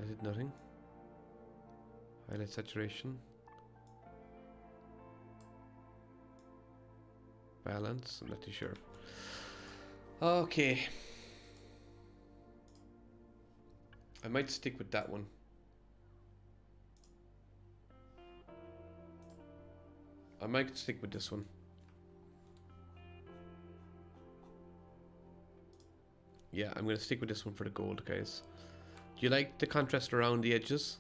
I did nothing. Highlight saturation. Balance, I'm not too sure. Okay. I might stick with that one. I might stick with this one. Yeah, I'm gonna stick with this one for the gold, guys. Do you like the contrast around the edges?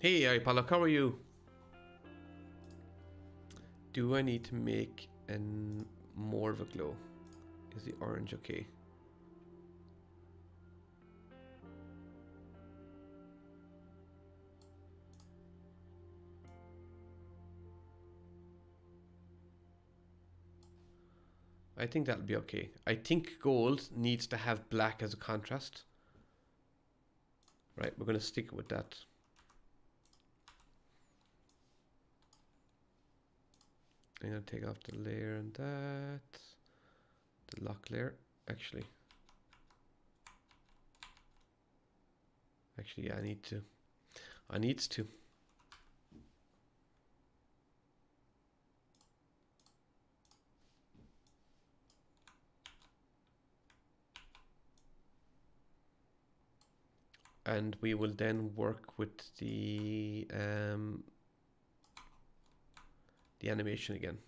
Hey, Apollo, how are you? Do I need to make more of a glow? Is the orange okay? I think that'll be okay. I think gold needs to have black as a contrast. Right, we're going to stick with that. I'm going to take off the layer and that. The lock layer. Actually, yeah, I need to. And we will then work with the animation again.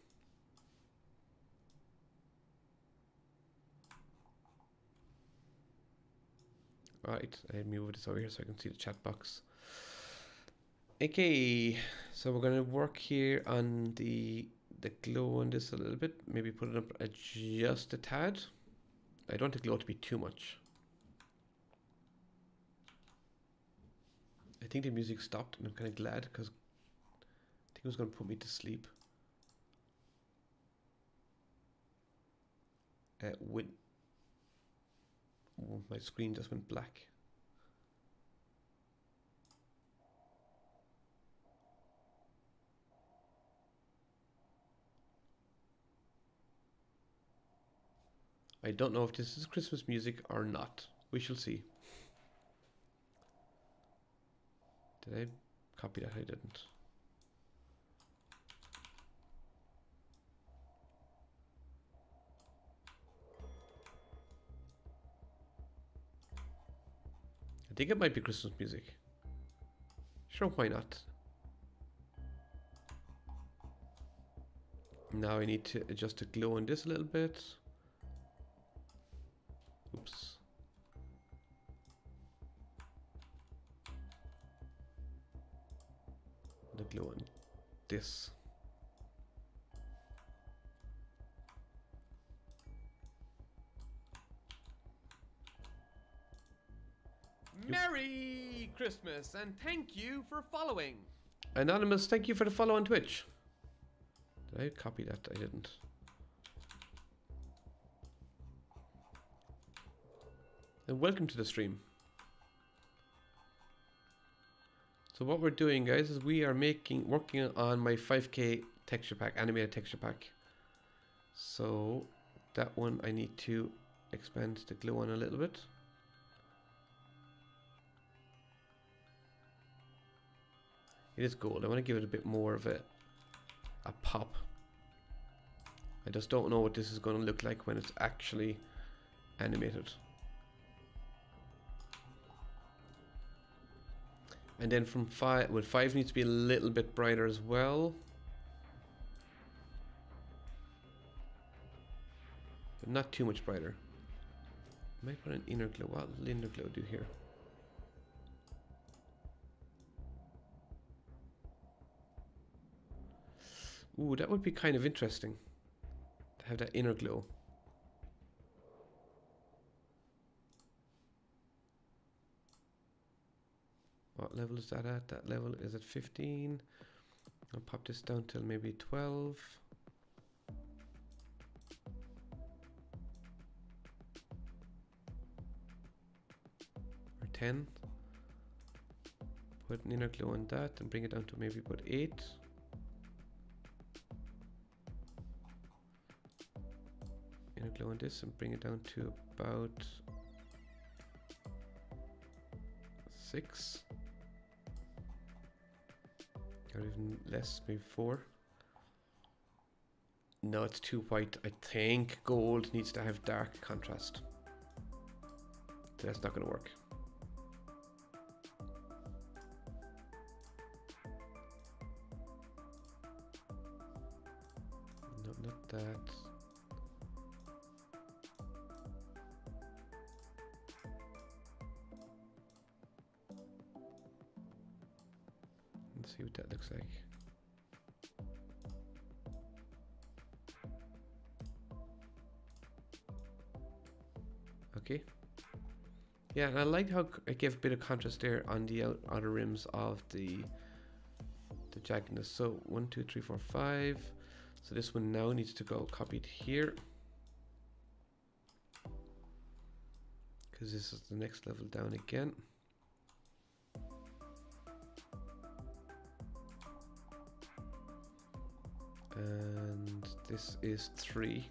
Alright, I move this over here so I can see the chat box. Okay, so we're gonna work here on the glow on this a little bit. Maybe put it up just a tad. I don't want the glow to be too much. I think the music stopped and I'm kind of glad because I think it was going to put me to sleep. Oh, my screen just went black. I don't know if this is Christmas music or not. We shall see. Did I copy that? I didn't. I think it might be Christmas music. Sure, why not? Now I need to adjust the glow on this a little bit. Oops. The glow on this. Merry Christmas and thank you for following. Anonymous, thank you for the follow on Twitch. Did I copy that? I didn't. And welcome to the stream. So what we're doing, guys, is we are working on my 5K texture pack, animated texture pack. So that one I need to expand the glow on a little bit. It is gold. I want to give it a bit more of a pop. I just don't know what this is going to look like when it's actually animated. And then from 5, well, 5 needs to be a little bit brighter as well. But not too much brighter. Might put an inner glow. What will inner glow do here? Ooh, that would be kind of interesting to have that inner glow. What level is that at? That level is at 15. I'll pop this down till maybe 12. Or 10. Put an inner glow on that and bring it down to maybe about 8. Inner glow on this and bring it down to about 6. Or even less, maybe 4. No, it's too white. I think gold needs to have dark contrast. So that's not going to work. No, not that. Let's see what that looks like. Okay. Yeah, and I like how I gave a bit of contrast there on the outer rims of the jaggedness. So 1, 2, 3, 4, 5. So this one now needs to go copied here, because this is the next level down again. And this is 3.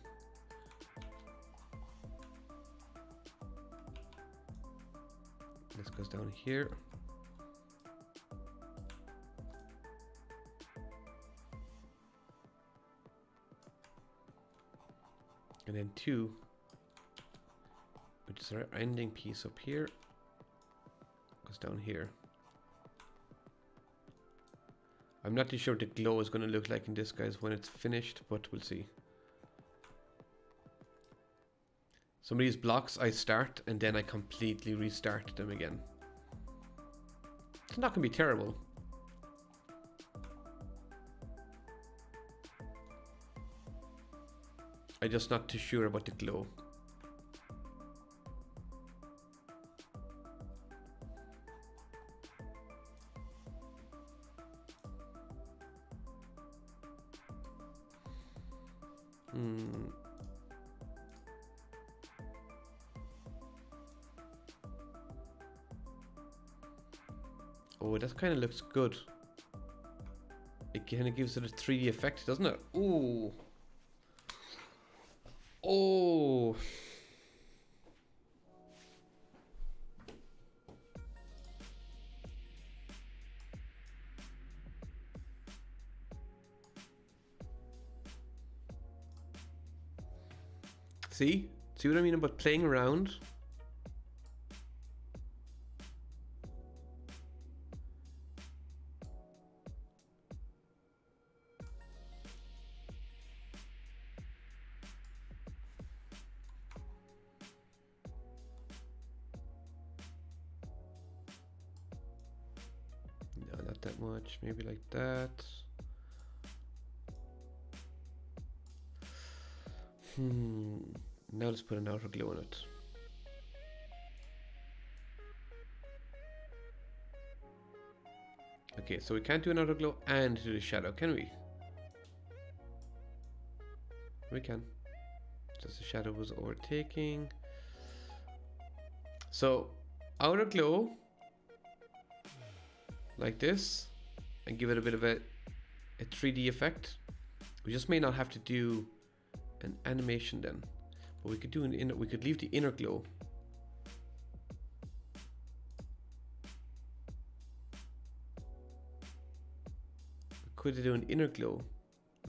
This goes down here. And then 2, which is our ending piece up here, goes down here. I'm not too sure what the glow is going to look like in this, guys, when it's finished, but we'll see. Some of these blocks I start and then I completely restart them again. It's not going to be terrible. I'm just not too sure about the glow. Oh, that kind of looks good. It kind of gives it a 3D effect, doesn't it? Ooh. Oh. See? See what I mean about playing around? not that much. Maybe like that. Now let's put an outer glow on it. Okay, so we can't do an outer glow and do the shadow, can we? We can. Just the shadow was overtaking. So, outer glow, like this, and give it a bit of a 3D effect. We just may not have to do an animation then, but we could do an inner. We could leave the inner glow. We could do an inner glow,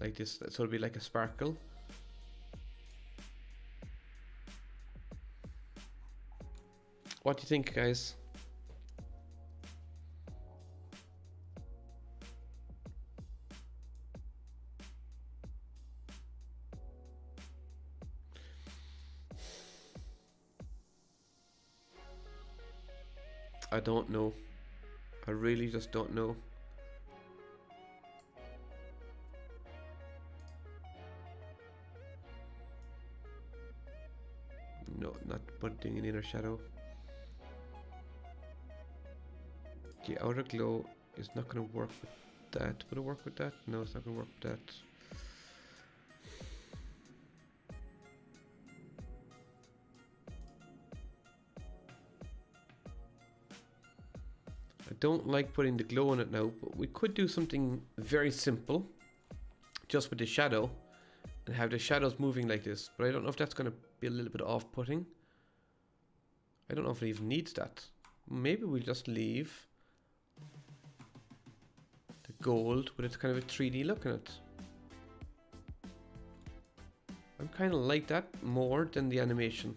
like this. So it'll be like a sparkle. What do you think, guys? I don't know. I really just don't know. No, not putting an inner shadow. Okay, outer glow is not going to work with that. Would it work with that? No, it's not going to work with that. I don't like putting the glow on it now, but we could do something very simple just with the shadow and have the shadows moving like this. But I don't know if that's going to be a little bit off-putting. I don't know if it even needs that. Maybe we'll just leave the gold with its kind of a 3D look in it. I'm kind of like that more than the animation.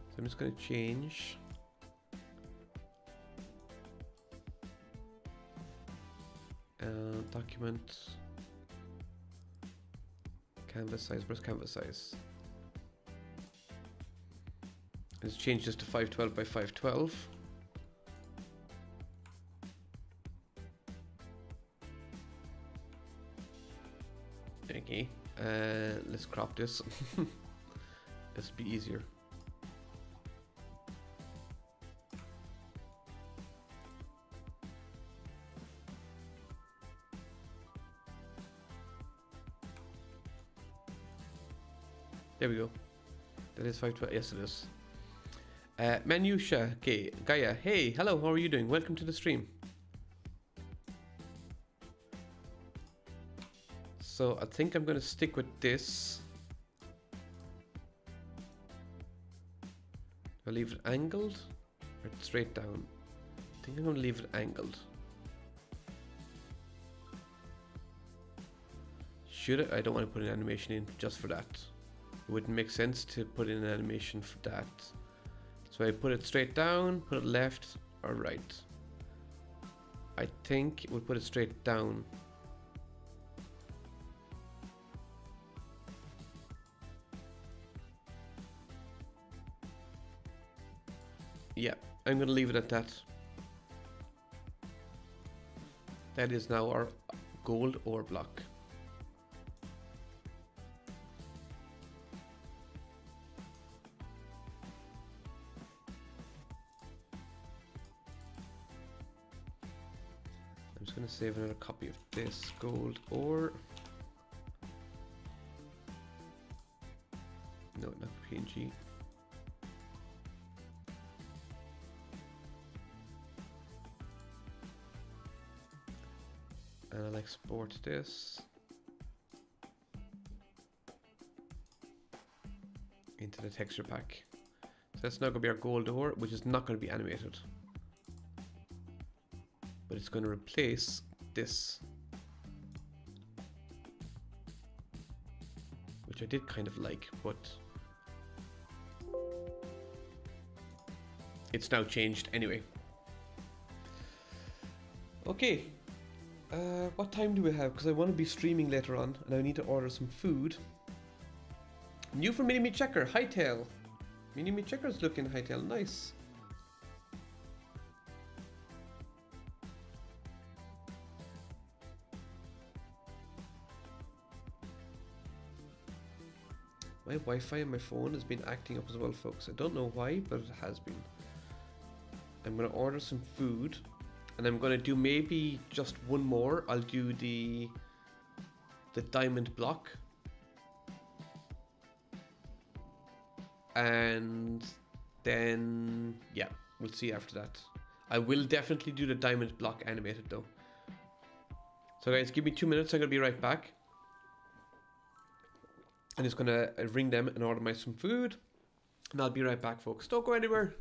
So I'm just going to change. Document. Canvas size, where's canvas size? Let's change this to 512 by 512. Okay, let's crop this. This will be easier. There we go. That is 512. Yes, it is. Manusha, okay, Gaia, hey, hello, how are you doing? Welcome to the stream. So I think I'm going to stick with this. I'll leave it angled or straight down. I think I'm going to leave it angled. Should I? I don't want to put an animation in just for that. It wouldn't make sense to put in an animation for that. So I put it straight down, put it left or right. I think we'll put it straight down. Yeah, I'm gonna leave it at that. That is now our gold ore block. I'm just gonna save another copy of this gold ore. No, not PNG. And I'll export this into the texture pack. So that's now going to be our gold ore, which is not going to be animated. But it's going to replace this. Which I did kind of like, but it's now changed anyway. Okay. What time do we have? Because I want to be streaming later on and I need to order some food. New from Mini Me Checker, Hightail. Mini Me Checkers looking hightail, nice. My Wi-Fi on my phone has been acting up as well, folks. I don't know why, but it has been. I'm gonna order some food, and I'm gonna do maybe just one more. I'll do the diamond block, and then yeah, we'll see after that. I will definitely do the diamond block animated though. So guys, give me 2 minutes. I'm gonna be right back. I'm just gonna ring them and order my some food, and I'll be right back, folks. Don't go anywhere.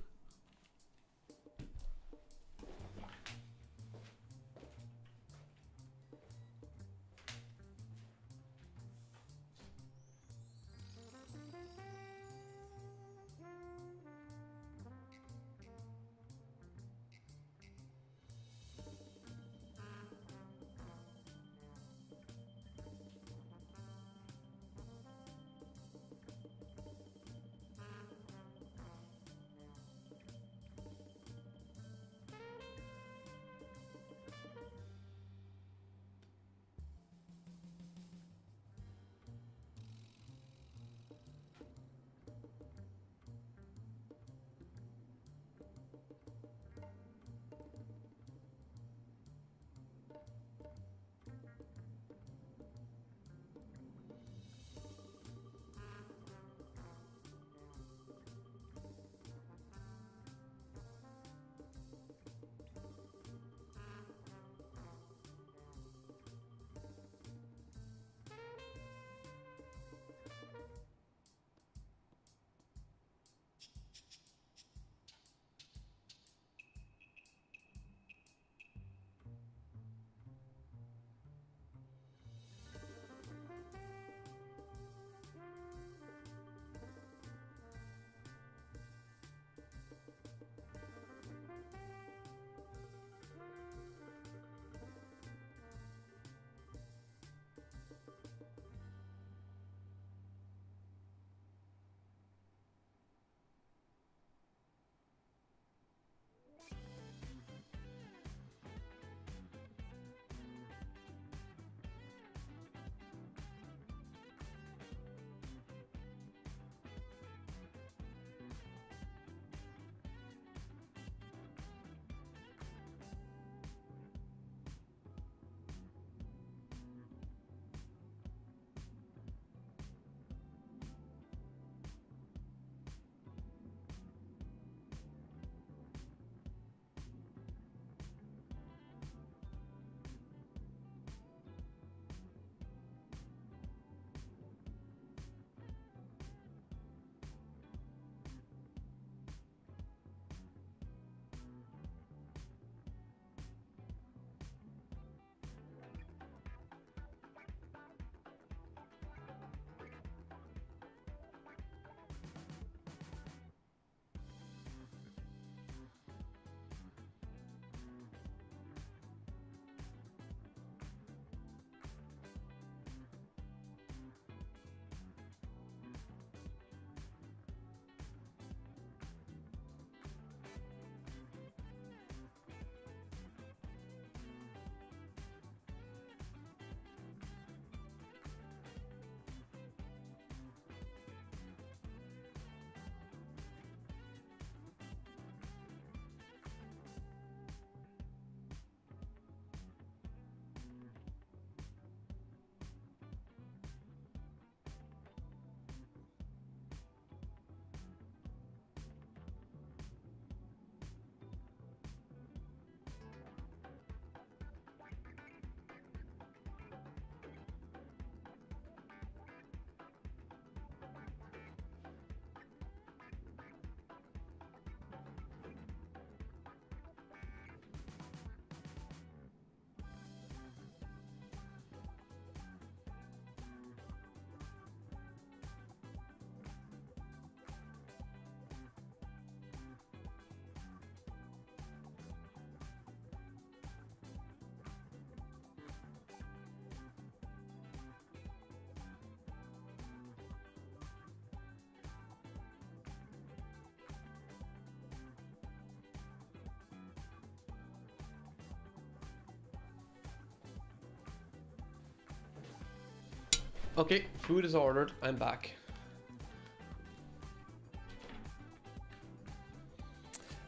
Okay, food is ordered. I'm back.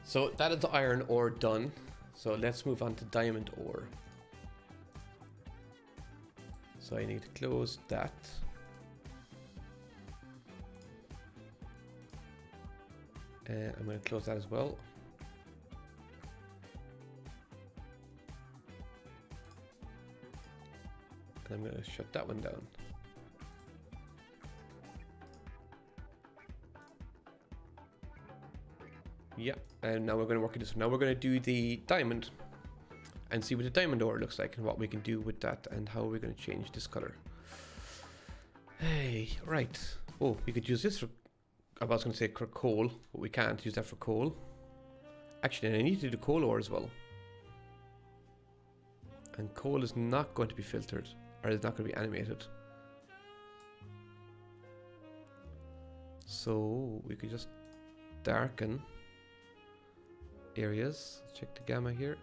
So that is the iron ore done. So let's move on to diamond ore. So I need to close that. And I'm going to close that as well. And I'm going to shut that one down. Yeah, and now we're going to work on this. Now we're going to do the diamond and see what the diamond ore looks like and what we can do with that and how we're going to change this color. Hey, right. Oh, we could use this for, I was going to say for coal, but we can't use that for coal. Actually, I need to do coal ore as well. And coal is not going to be filtered, or it's not going to be animated. So we could just darken areas. Check the gamma here.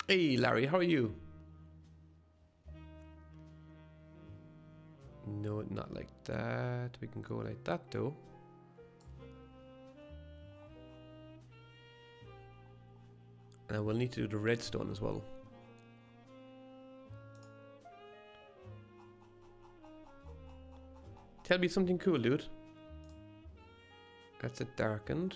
Hey Larry, how are you? No, not like that. We can go like that though. And we'll need to do the redstone as well. Tell me something cool, dude. That's it darkened.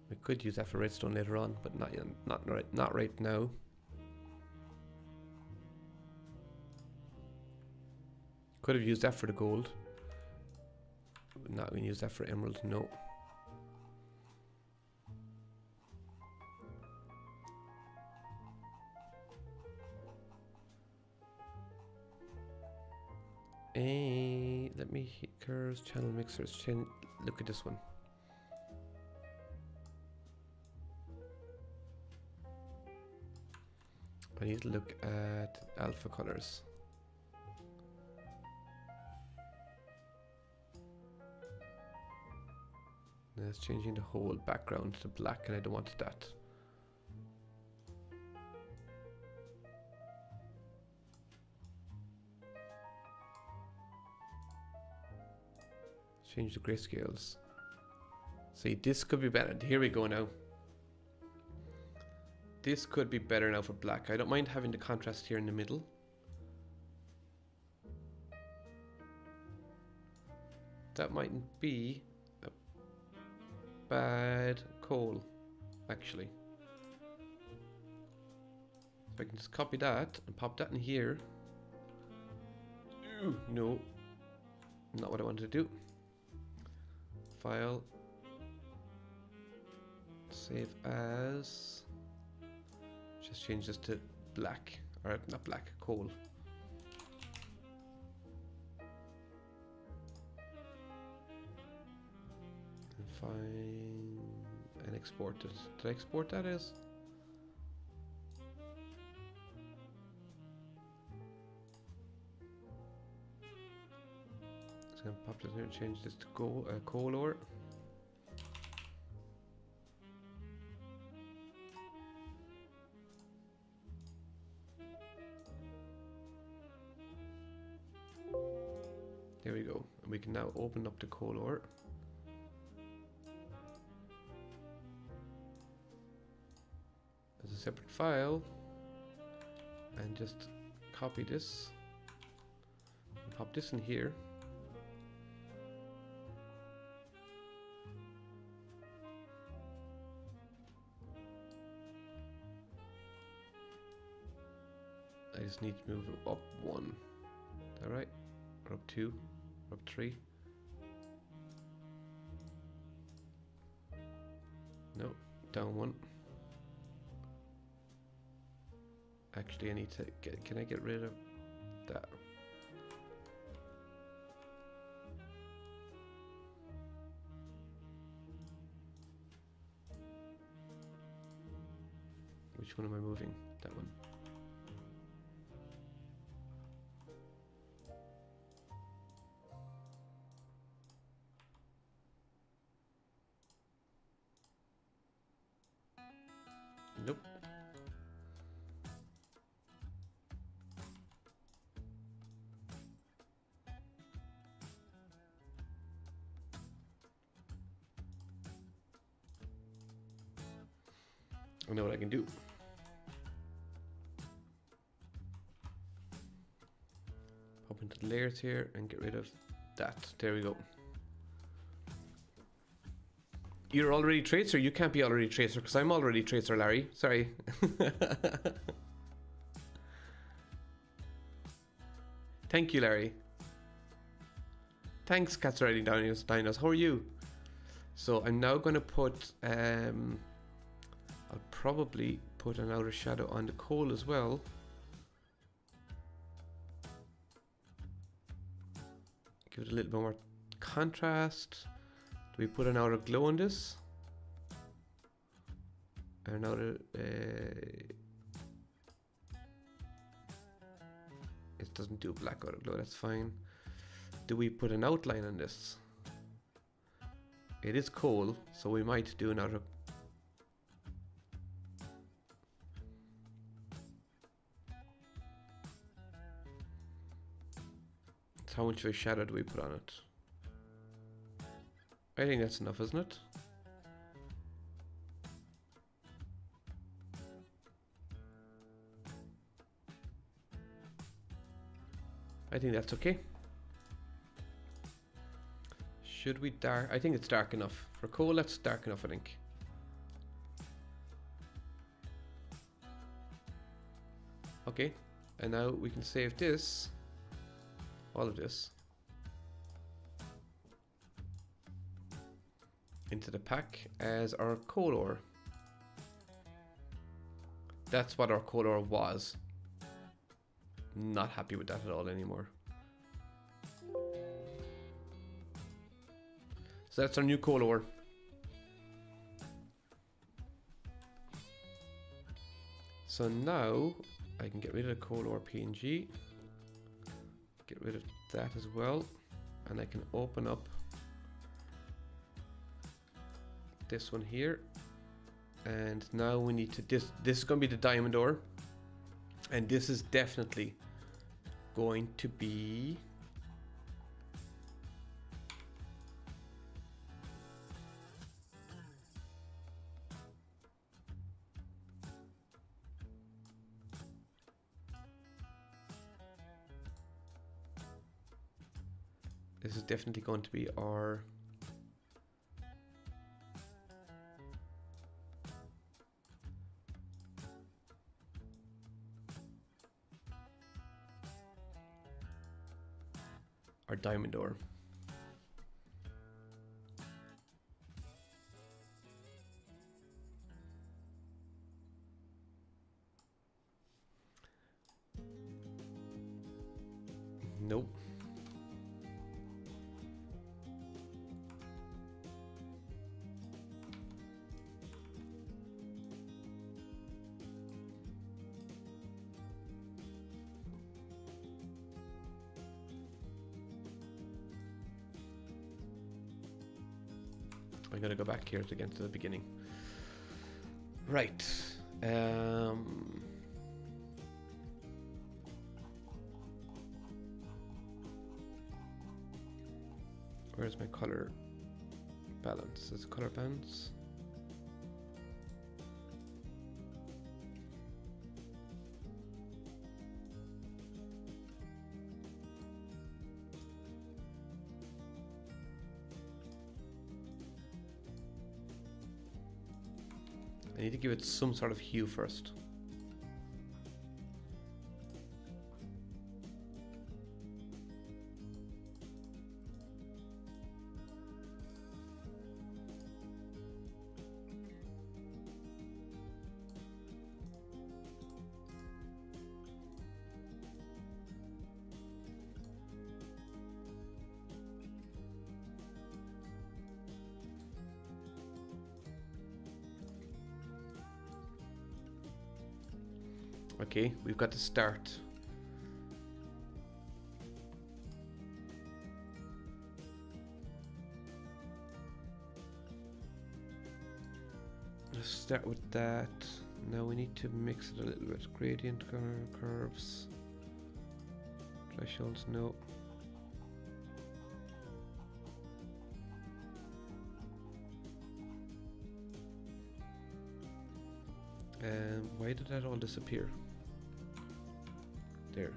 We could use that for redstone later on, but not yet, not right now. Could have used that for the gold. But not going to use that for emerald, no. Let me hit curves, channel mixers, look at this one. I need to look at alpha colors. That's changing the whole background to black, and I don't want that. Change the grayscales. See, this could be better. Here we go now. This could be better now for black. I don't mind having the contrast here in the middle. That mightn't be a bad call, actually. So I can just copy that and pop that in here. Ooh, no, not what I wanted to do. File, save as. Just change this to black, or not black, coal. And find and export it. Did I export that as? It's gonna pop this here and change this to coal ore. There we go. And we can now open up the coal ore. As a separate file. And just copy this. And pop this in here. I just need to move it up 1. Alright. Or up 2. Or up 3. No, down 1. Actually, I need to get. Can I get rid of that? Which one am I moving? That one. I know what I can do. Pop into the layers here and get rid of that. There we go. You're already tracer? You can't be already tracer because I'm already tracer, Larry. Sorry. Thank you, Larry. Thanks, Cats Riding Dinos. How are you? So I'm now going to put, I'll probably put an outer shadow on the coal as well. Give it a little bit more contrast. Do we put an outer glow on this? An outer, it doesn't do black outer glow, that's fine. Do we put an outline on this? It is coal, so we might do an outer. So how much of a shadow do we put on it? I think that's enough, isn't it? I think that's okay. Should we dark? I think it's dark enough. For coal, that's dark enough, I think. Okay, and now we can save this, all of this, into the pack as our coal ore. That's what our coal ore was. Not happy with that at all anymore. So that's our new coal ore. So now I can get rid of the coal ore PNG. Get rid of that as well. And I can open up this one here. And now we need to, this is going to be the diamond ore. And this is definitely going to be our diamond ore. Nope. I'm gonna go back here again to the beginning. Right. Where's my color balance? Is it color balance? I need to give it some sort of hue first. Okay, we've got to start. Let's start with that. Now we need to mix it a little bit. Gradient curves. Thresholds, no. Why did that all disappear? There.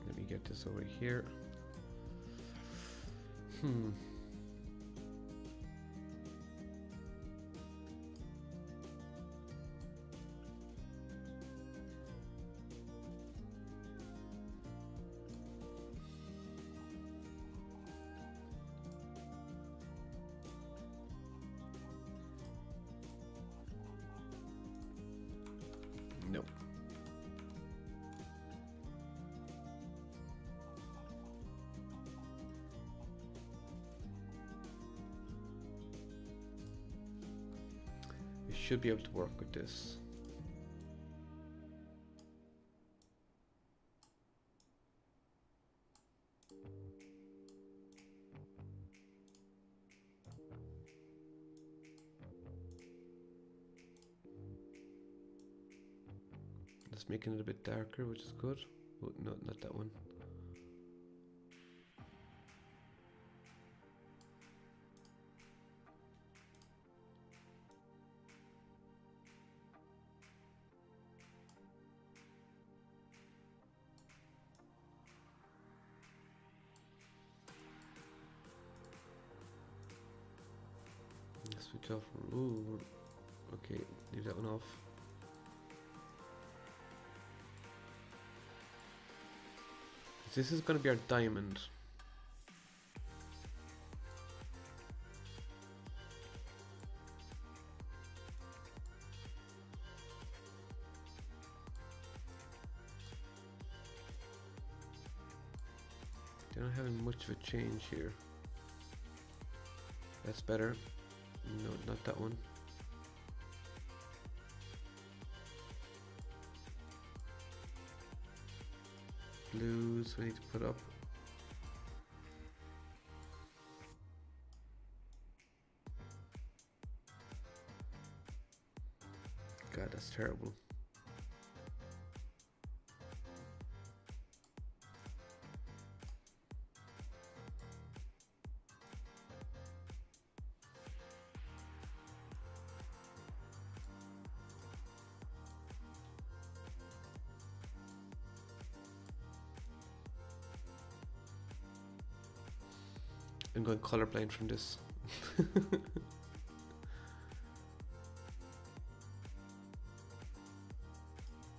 Let me get this over here. No. You should be able to work with this. Just making it a bit darker, which is good. Oh, no, not that one. Switch off. Ooh, okay, leave that one off. This is going to be our diamond. They're not having much of a change here. That's better. No, not that one. Blues we need to put up. God, that's terrible. I'm going colorblind from this.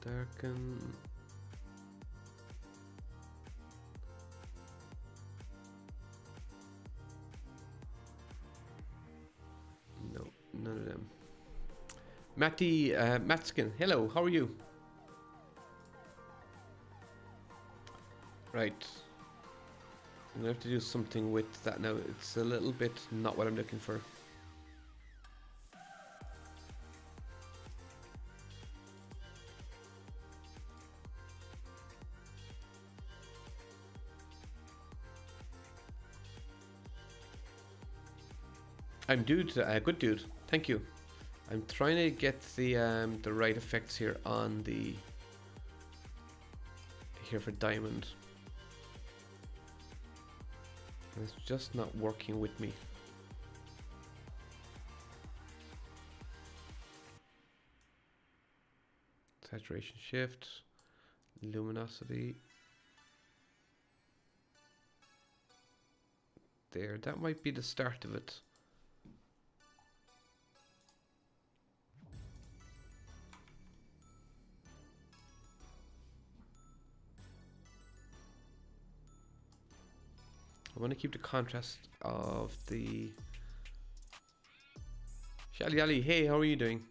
Darken. No, none of them. Matskin, hello, how are you? Right. I'm gonna have to do something with that now. It's a little bit not what I'm looking for. I'm dude, good dude. Thank you. I'm trying to get the right effects here on the for diamond. And it's just not working with me. Saturation shift, luminosity. There, that might be the start of it. I want to keep the contrast of the Shally Ali. Hey, how are you doing?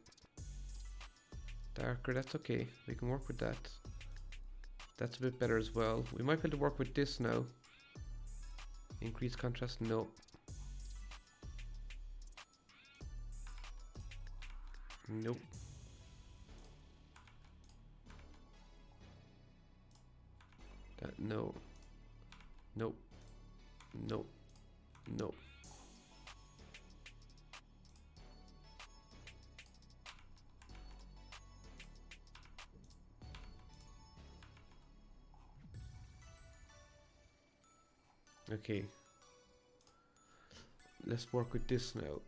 Darker, that's okay. We can work with that. That's a bit better as well. We might be able to work with this now. Increase contrast, no. Nope. That, no. Nope. Nope. Nope. Okay. Let's work with this now.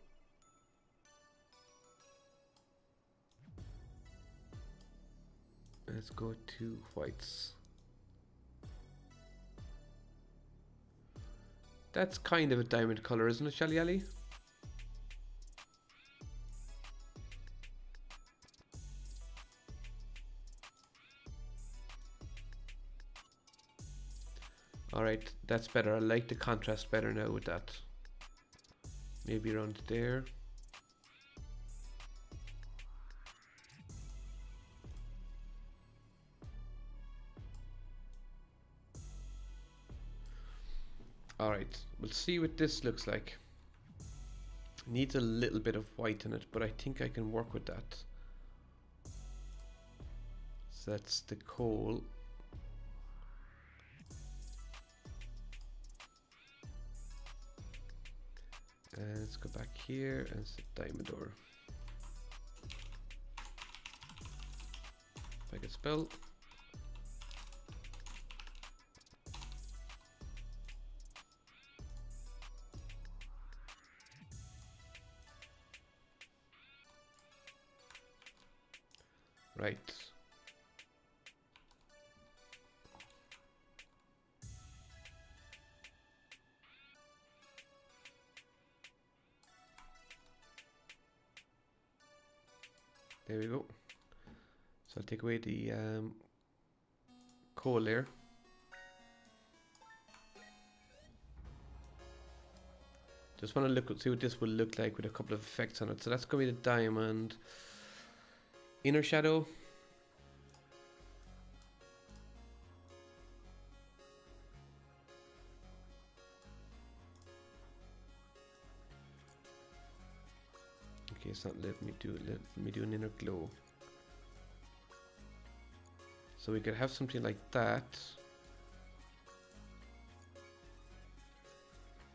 Let's go to whites. That's kind of a diamond color, isn't it, Shelly Ali? Alright, that's better. I like the contrast better now with that. Maybe around there. Alright, we'll see what this looks like. Needs a little bit of white in it, but I think I can work with that. So that's the coal. And let's go back here and set diamond ore. If I can spell. Right. There we go. So I'll take away the coal layer. Just want to look, see what this will look like with a couple of effects on it. So that's going to be the diamond. Inner shadow. Okay, it's not letting me do it. Let me do an inner glow. So we could have something like that.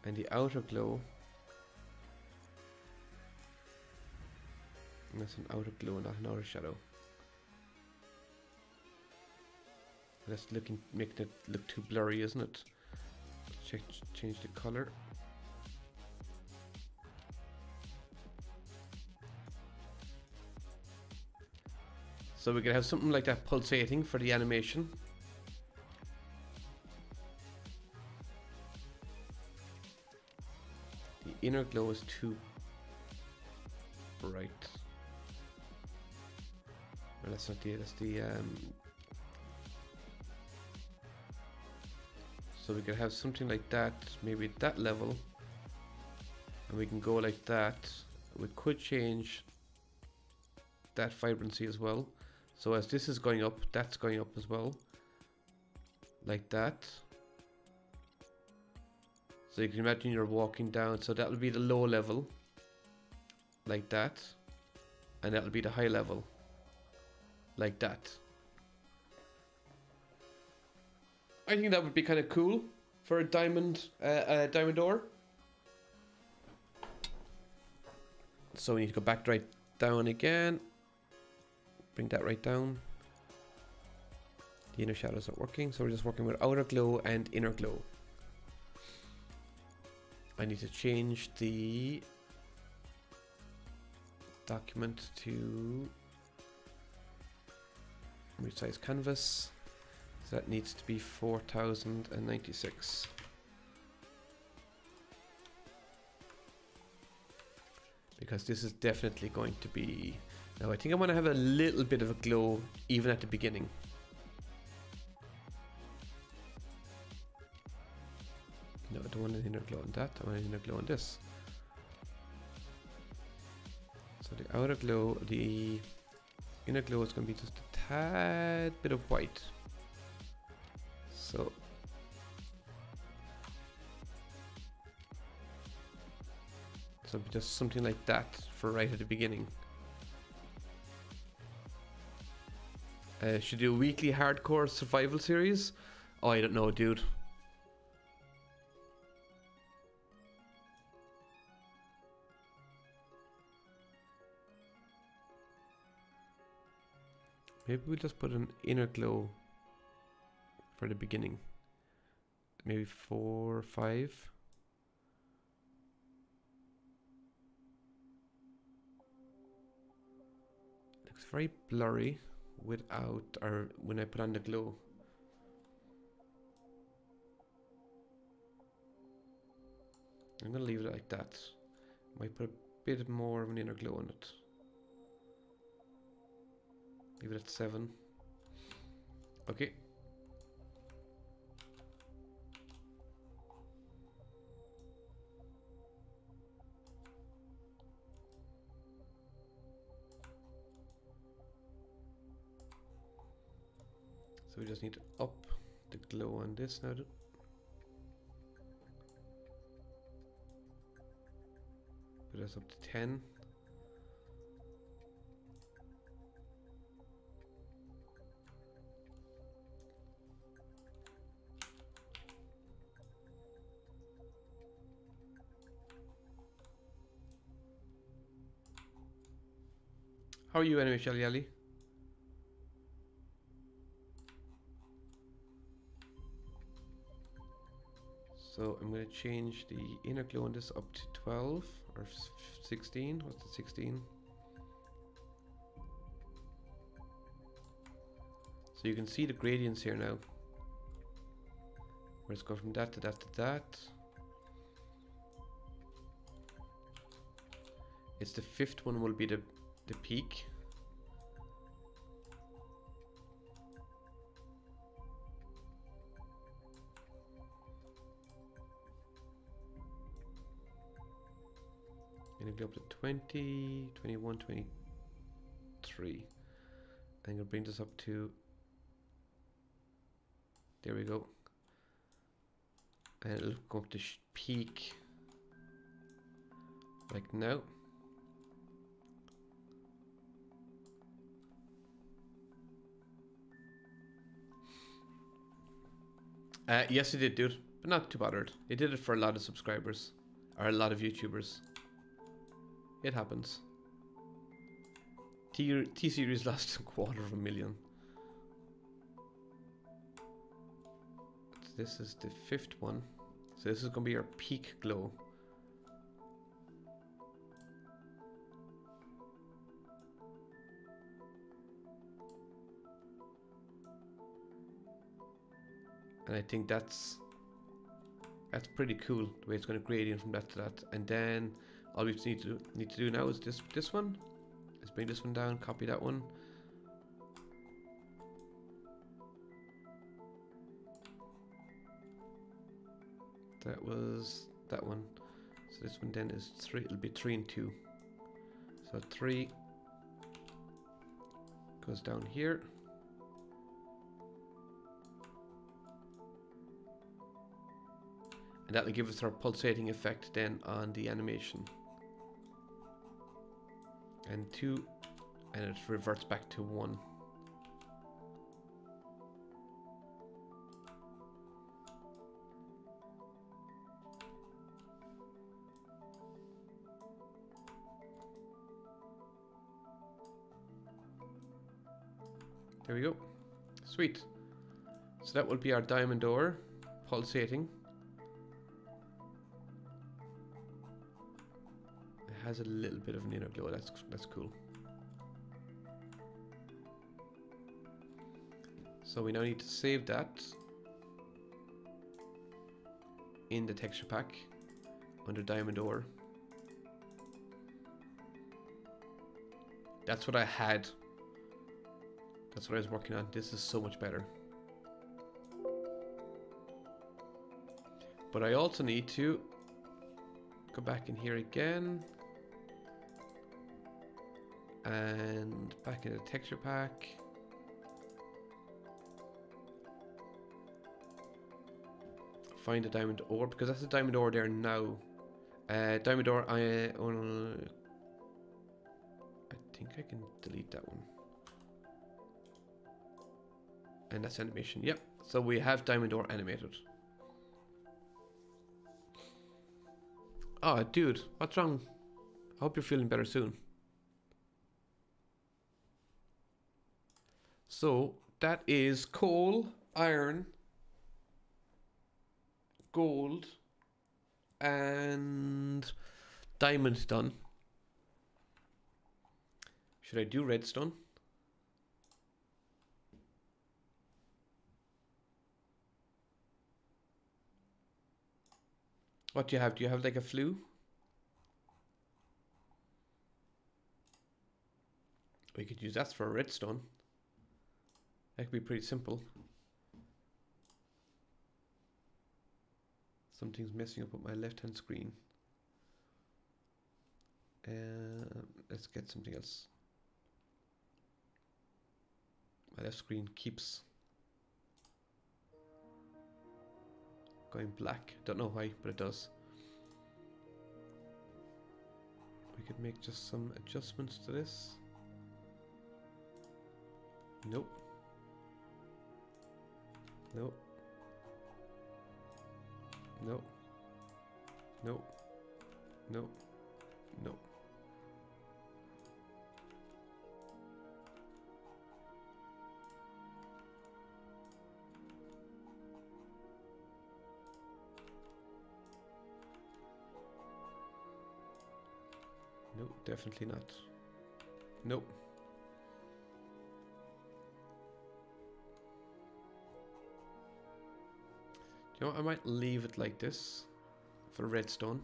And the outer glow. And that's an outer glow, not an outer shadow. That's looking, making it look too blurry, isn't it? Change the color. So we could have something like that pulsating for the animation. The inner glow is too bright. Well, that's not the, that's the so we could have something like that, maybe at that level, and we can go like that. We could change that vibrancy as well. So as this is going up, that's going up as well, like that. So you can imagine you're walking down, so that will be the low level, like that, and that will be the high level, like that. I think that would be kind of cool for a diamond, diamond ore. So we need to go back right down again. Bring that right down. The inner shadows not working, so we're just working with outer glow and inner glow. I need to change the document to resize canvas. So that needs to be 4096. Because this is definitely going to be... Now I think I want to have a little bit of a glow even at the beginning. No, I don't want an inner glow on that. I want an inner glow on this. So the outer glow, the inner glow is going to be just a tad bit of white. So just something like that for right at the beginning. Should do a weekly hardcore survival series? Oh, I don't know, dude. Maybe we'll just put an inner glow for the beginning. maybe 4 or 5. Looks very blurry without, or when I put on the glow. I'm gonna leave it like that. Might put a bit more of an inner glow on it. Leave it at 7. Okay. So we just need to up the glow on this now. Put us up to 10. How are you anyway, Shelly Ali? So I'm going to change the inner glow on this up to 12 or 16. What's the 16? So you can see the gradients here now. Let's go from that to that to that. It's the 5th one will be the peak. And go up to 20, 21, 23. I'm gonna bring this up to, there we go. And it'll go up to peak like now. Yes, it did, dude, but not too bothered. It did it for a lot of subscribers, or a lot of YouTubers. It happens. T-Series lost a 250,000. So this is the 5th one. So this is going to be our peak glow. And I think that's pretty cool, the way it's going to gradient from that to that. And then all we need to do now is this one. Let's bring this one down, copy that one. That was that one. So this one then is 3, it'll be 3 and 2. So 3 goes down here. And that'll give us our pulsating effect then on the animation. And 2, and it reverts back to 1. There we go. Sweet. So that will be our diamond ore pulsating. Has a little bit of an inner glow. That's cool. So we now need to save that in the texture pack under diamond ore. That's what I had. That's what I was working on. This is so much better. But I also need to go back in here again. And back in the texture pack. Find a diamond ore, because that's a diamond ore there now. Diamond ore, I think I can delete that one. And that's animation, yep. So we have diamond ore animated. Oh, dude, what's wrong? I hope you're feeling better soon. So that is coal, iron, gold and diamond done. Should I do redstone? What do you have? Do you have like a flue? We could use that for a redstone. That could be pretty simple. Something's messing up with my left-hand screen. Let's get something else. My left screen keeps going black. Don't know why, but it does. We could make just some adjustments to this. Nope. Nope. Nope. Nope. Nope. Nope. Nope, definitely not. Nope. You know what, I might leave it like this for redstone.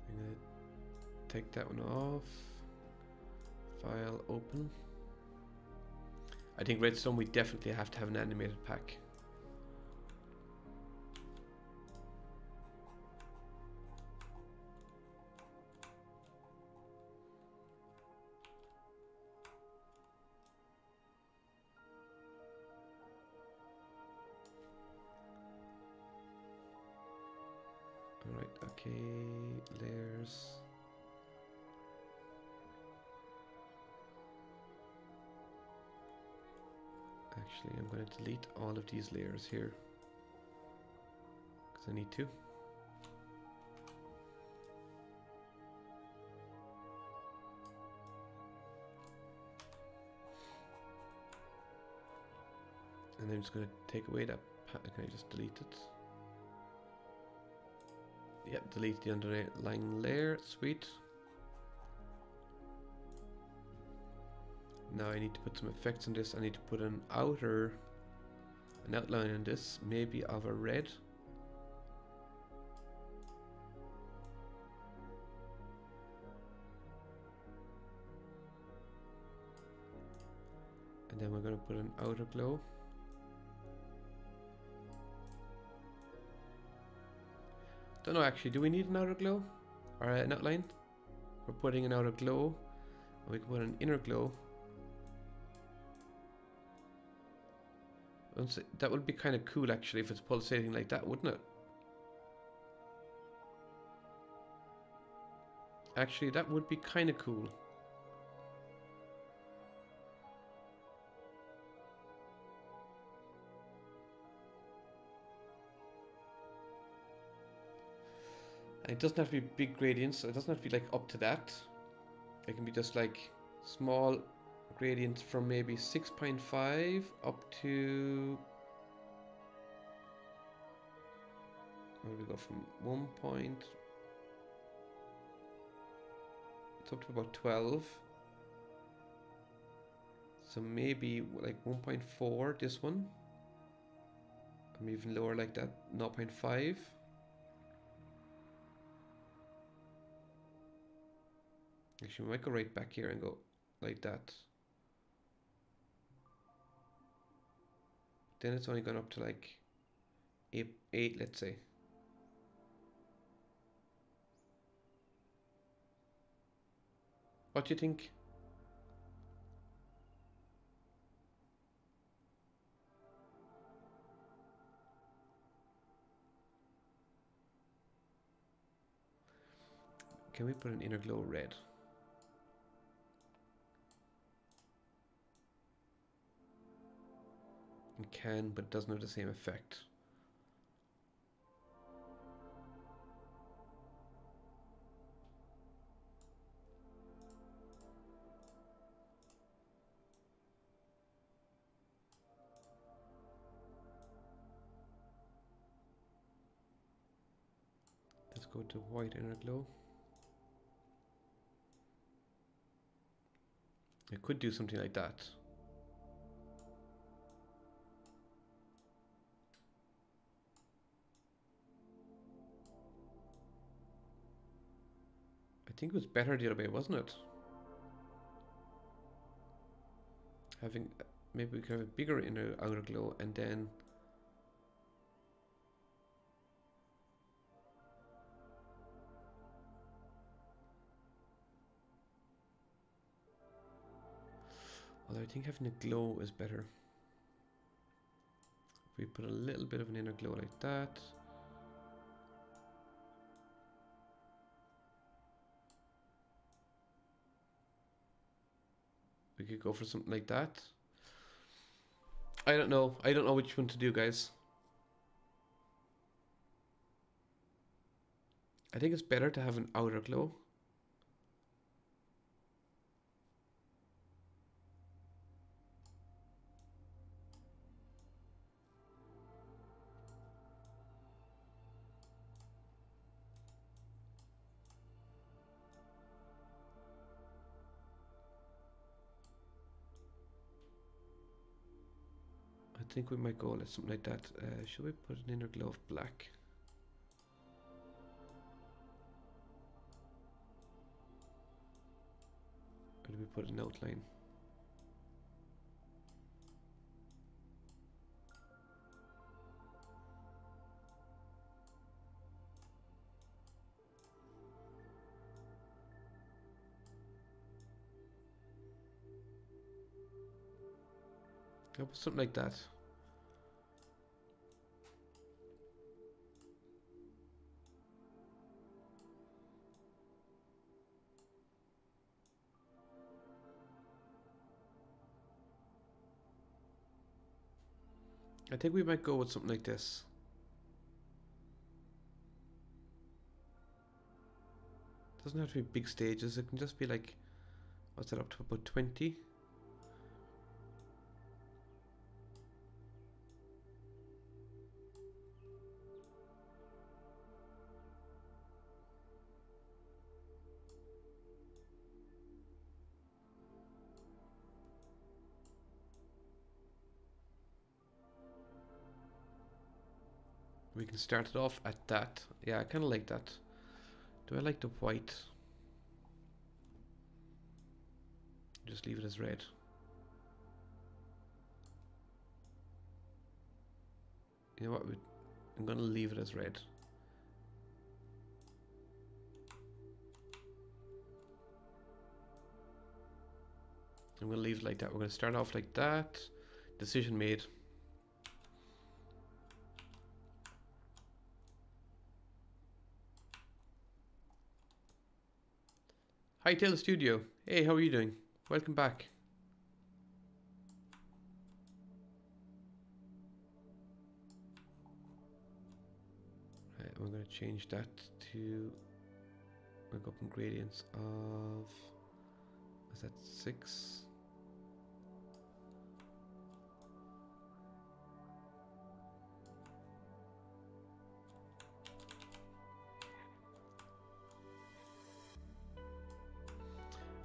I'm gonna take that one off. File open. I think redstone we definitely have to have an animated pack. Alright, okay, layers. Actually, I'm going to delete all of these layers here because I need to. And I'm just going to take away that. Can I just delete it? Yep, delete the underlying layer. Sweet. Now I need to put some effects on this. I need to put an outline on this, maybe of a red. And then we're going to put an outer glow. Don't know actually, do we need an outer glow? Or an outline? We're putting an outer glow. And we can put an inner glow. That would be kind of cool actually if it's pulsating like that, wouldn't it? Actually, that would be kind of cool. And it doesn't have to be big gradients, so it doesn't have to be like up to that. It can be just like small gradients from maybe 6.5 up to... Where do we go from 1 point? It's up to about 12. So maybe like 1.4, this one. I'm even lower like that, 0.5. Actually, we might go right back here and go like that. Then it's only gone up to like 8, let's say. What do you think? Can we put an inner glow red? It can, but it doesn't have the same effect. Let's go to white inner glow. I could do something like that. I think it was better the other way, wasn't it? Having, maybe we could have a bigger inner outer glow and then although I think having a glow is better. If we put a little bit of an inner glow like that. We could go for something like that. I don't know. I don't know which one to do, guys. I think it's better to have an outer glow. I think we might go with something like that. Should we put an inner glow of black? Or do we put an outline? How about something like that? I think we might go with something like this. Doesn't have to be big stages. It can just be like, what's that, up to about 20? We can start it off at that. Yeah, I kind of like that. Do I like the white? Just leave it as red. You know what? I'm gonna leave it as red. I'm gonna leave it like that. We're gonna start off like that. Decision made. Hi Tail Studio. Hey, how are you doing? Welcome back. Right, we're going to change that to, we'll go up in gradients of, is that 6?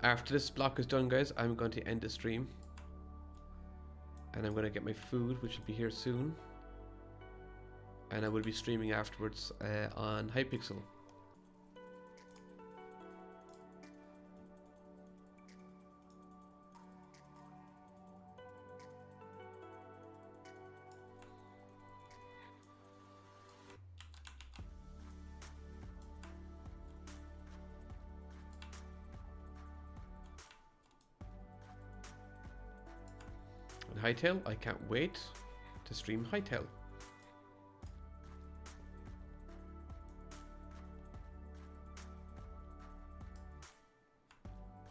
After this block is done, guys, I'm going to end the stream. And I'm going to get my food, which will be here soon. And I will be streaming afterwards on Hypixel. Hytale, I can't wait to stream Hytale.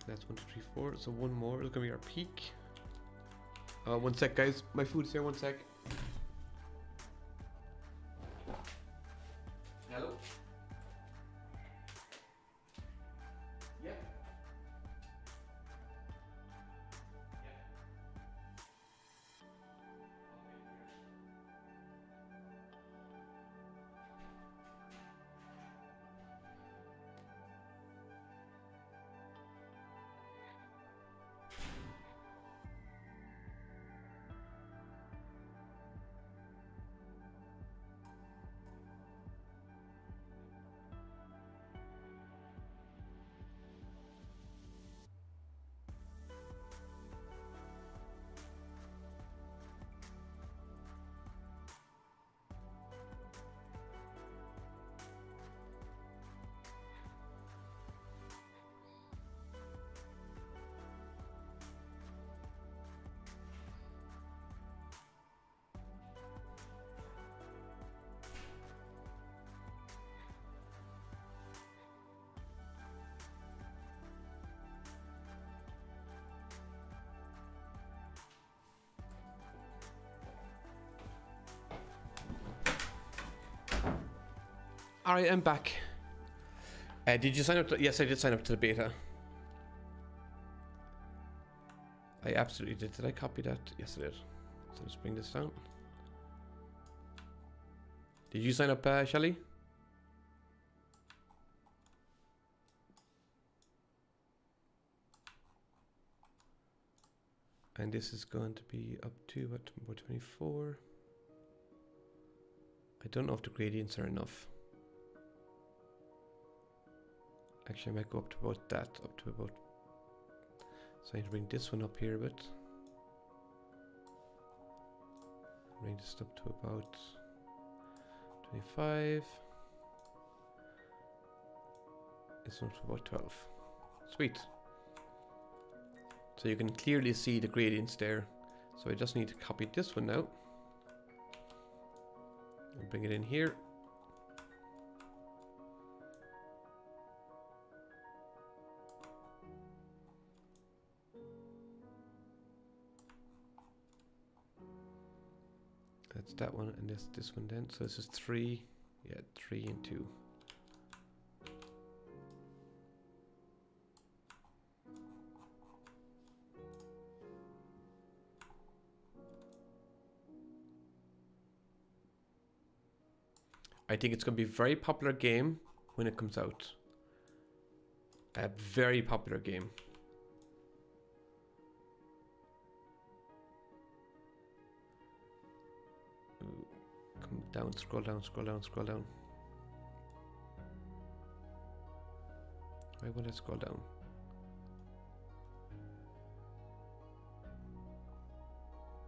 That's 1, 2, 3, 4. So one more is gonna be our peak. 1 sec, guys. My food's here. 1 sec. Hello? Yeah. Alright, I'm back. Did you sign up to... Yes, I did sign up to the beta. I absolutely did. Did I copy that? Yes, I did. So let's bring this down. Did you sign up, Shelly? And this is going to be up to, what, number 24? I don't know if the gradients are enough. Actually, I might go up to about that, up to about... So I need to bring this one up here a bit. Bring this up to about 25. This one to about 12. Sweet. So you can clearly see the gradients there. So I just need to copy this one now. And bring it in here. That's that one, and this one then. So this is 3. Yeah, 3 and 2. I think it's going to be a very popular game when it comes out. A very popular game. Come down, scroll down, scroll down, scroll down. Why won't I scroll down?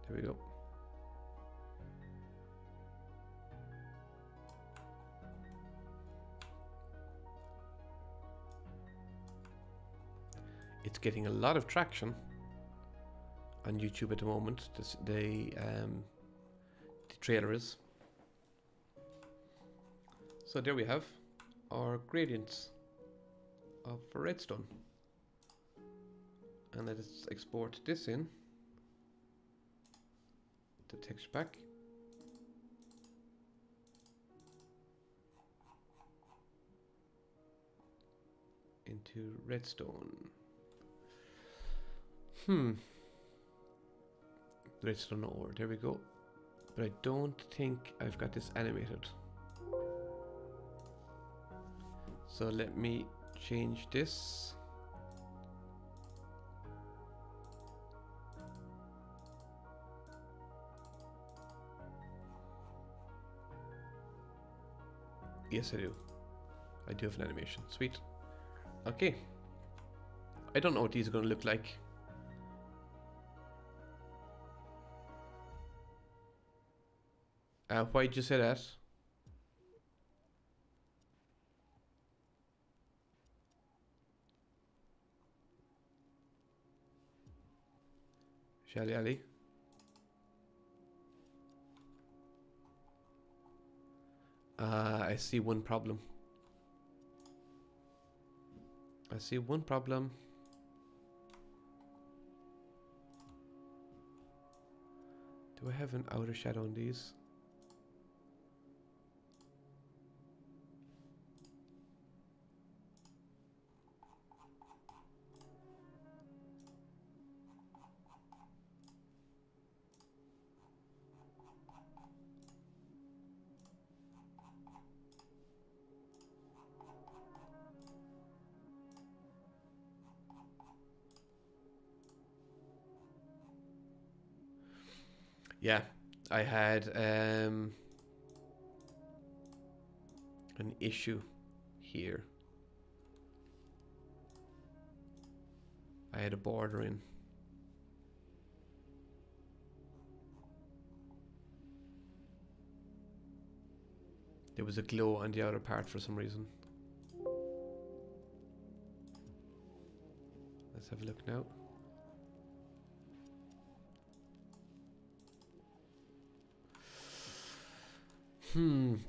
There we go. It's getting a lot of traction on YouTube at the moment. The trailer is. So there we have our gradients of redstone. And let's export this in the texture pack. Into redstone. Redstone ore, there we go. But I don't think I've got this animated. So let me change this. Yes, I do. I do have an animation. Sweet. Okay. I don't know what these are going to look like. Why did you say that? Shelly Ali. I see one problem. I see one problem. Do I have an outer shadow on these? Yeah, I had an issue here. I had a border in. There was a glow on the outer part for some reason. Let's have a look now.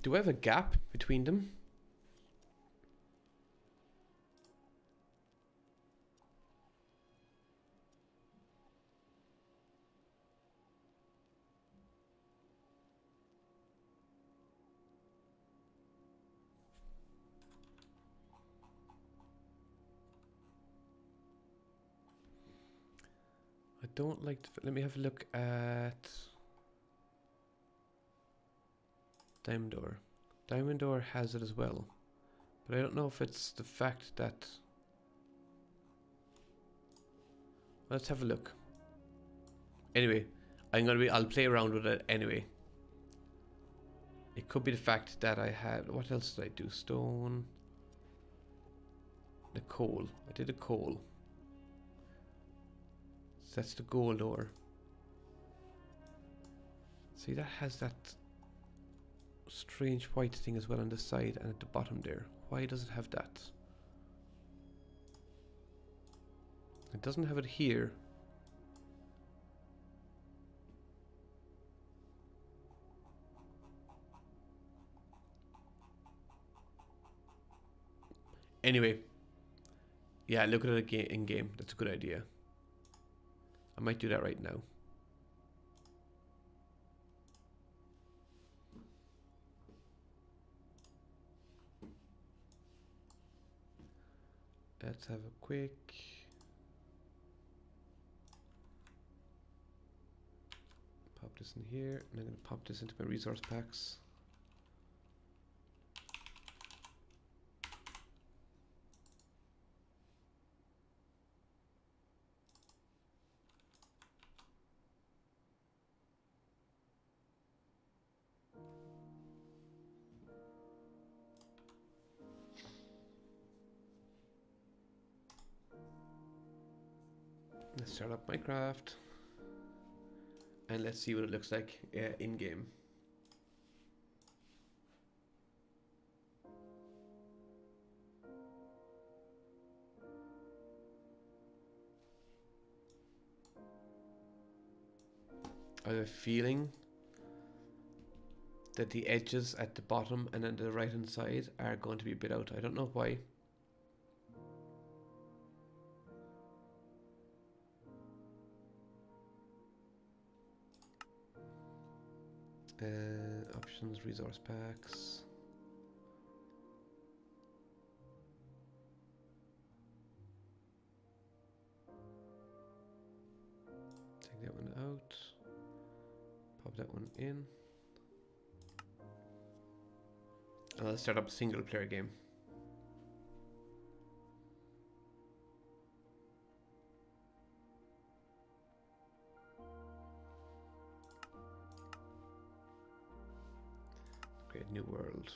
Do I have a gap between them? I don't like. Let me have a look at Diamond Door. Diamond Door has it as well, but I don't know if it's the fact that. Let's have a look. Anyway, I'll play around with it anyway. It could be the fact that I had. What else did I do? Stone. The coal. I did a coal. So that's the gold door. See, that has that strange white thing as well on the side and at the bottom there. Why does it have that? It doesn't have it here. Anyway, yeah, look at it in game. That's a good idea. I might do that right now. Let's have a quick. Pop this in here, and I'm going to pop this into my resource packs. Let's start up Minecraft. And let's see what it looks like in game. I have a feeling that the edges at the bottom and on the right hand side are going to be a bit out. I don't know why. Options, resource packs. Take that one out. Pop that one in. And let's start up a single player game. Create a new world.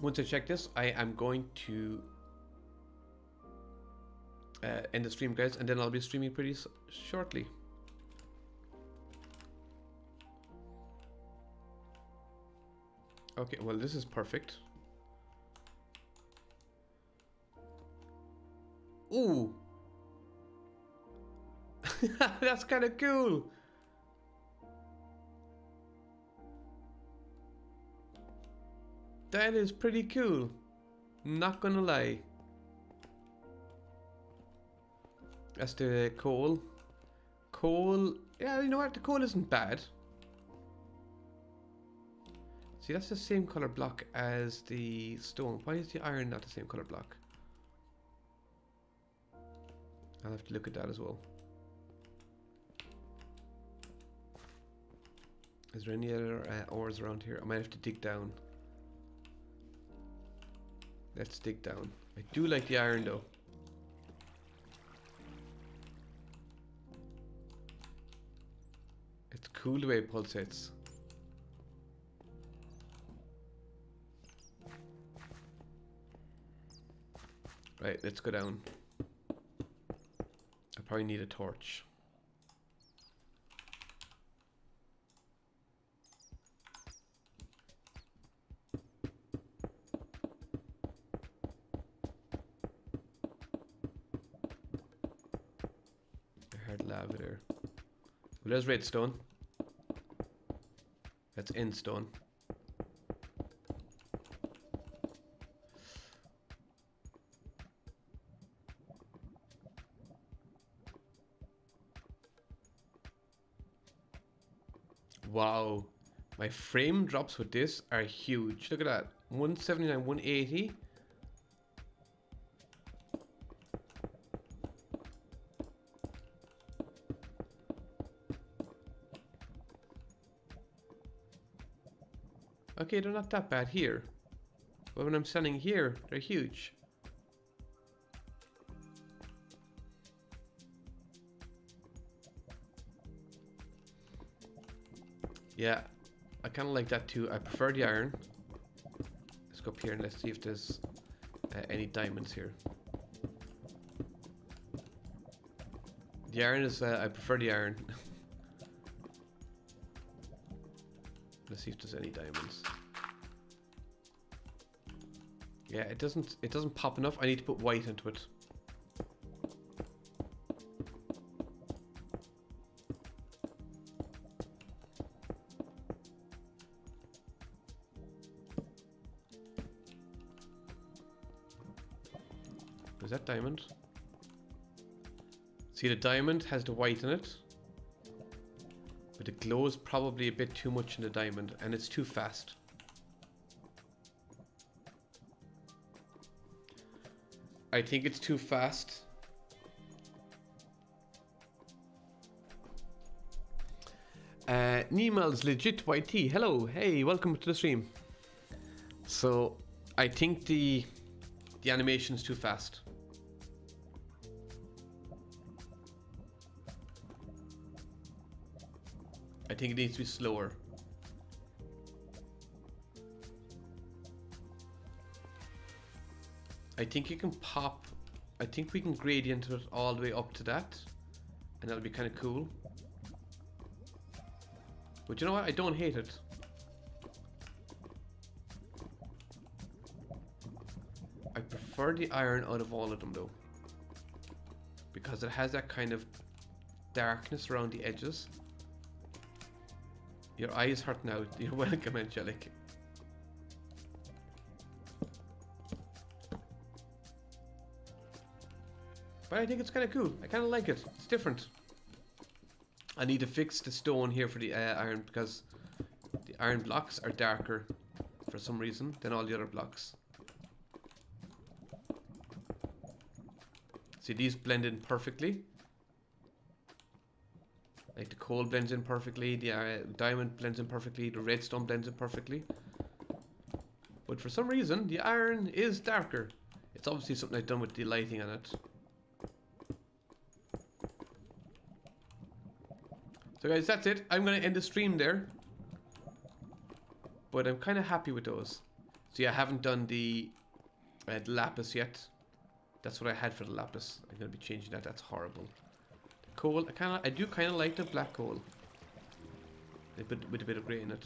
Once I check this, I am going to end the stream, guys, and then I'll be streaming pretty shortly. Okay, well, this is perfect. Ooh! That's kind of cool! That is pretty cool. Not gonna lie. That's the coal. Coal, yeah, you know what? The coal isn't bad. See, that's the same color block as the stone. Why is the iron not the same color block? I'll have to look at that as well. Is there any other ores around here? I might have to dig down. Let's dig down. I do like the iron though. It's cool the way it pulsates. Right, let's go down. I probably need a torch. I heard lava there. Well, there's redstone. That's end stone. Wow, my frame drops with this are huge. Look at that, 179, 180. Okay, they're not that bad here, but when I'm standing here, they're huge. Yeah, I kind of like that too. I prefer the iron. Let's go up here and let's see if there's any diamonds here. The iron is, I prefer the iron. Let's see if there's any diamonds. Yeah, it doesn't pop enough. I need to put white into it. Is that diamond? See, the diamond has the white in it, but the glow is probably a bit too much in the diamond, and it's too fast. I think it's too fast. Nemal's legit YT. Hello, hey, welcome to the stream. So, I think the animation is too fast. I think it needs to be slower. I think you can pop. I think we can gradient it all the way up to that, and that'll be kind of cool. But you know what? I don't hate it. I prefer the iron out of all of them though, because it has that kind of darkness around the edges. Your eyes hurt now. You're welcome, Angelic. But I think it's kind of cool. I kind of like it. It's different. I need to fix the stone here for the iron, because the iron blocks are darker for some reason than all the other blocks. See, these blend in perfectly. Like the coal blends in perfectly, the diamond blends in perfectly, the redstone blends in perfectly. But for some reason, the iron is darker. It's obviously something I've done with the lighting on it. So guys, that's it. I'm going to end the stream there. But I'm kind of happy with those. See, I haven't done the lapis yet. That's what I had for the lapis. I'm going to be changing that. That's horrible. Coal, I do kind of like the black coal, with a bit of grey in it.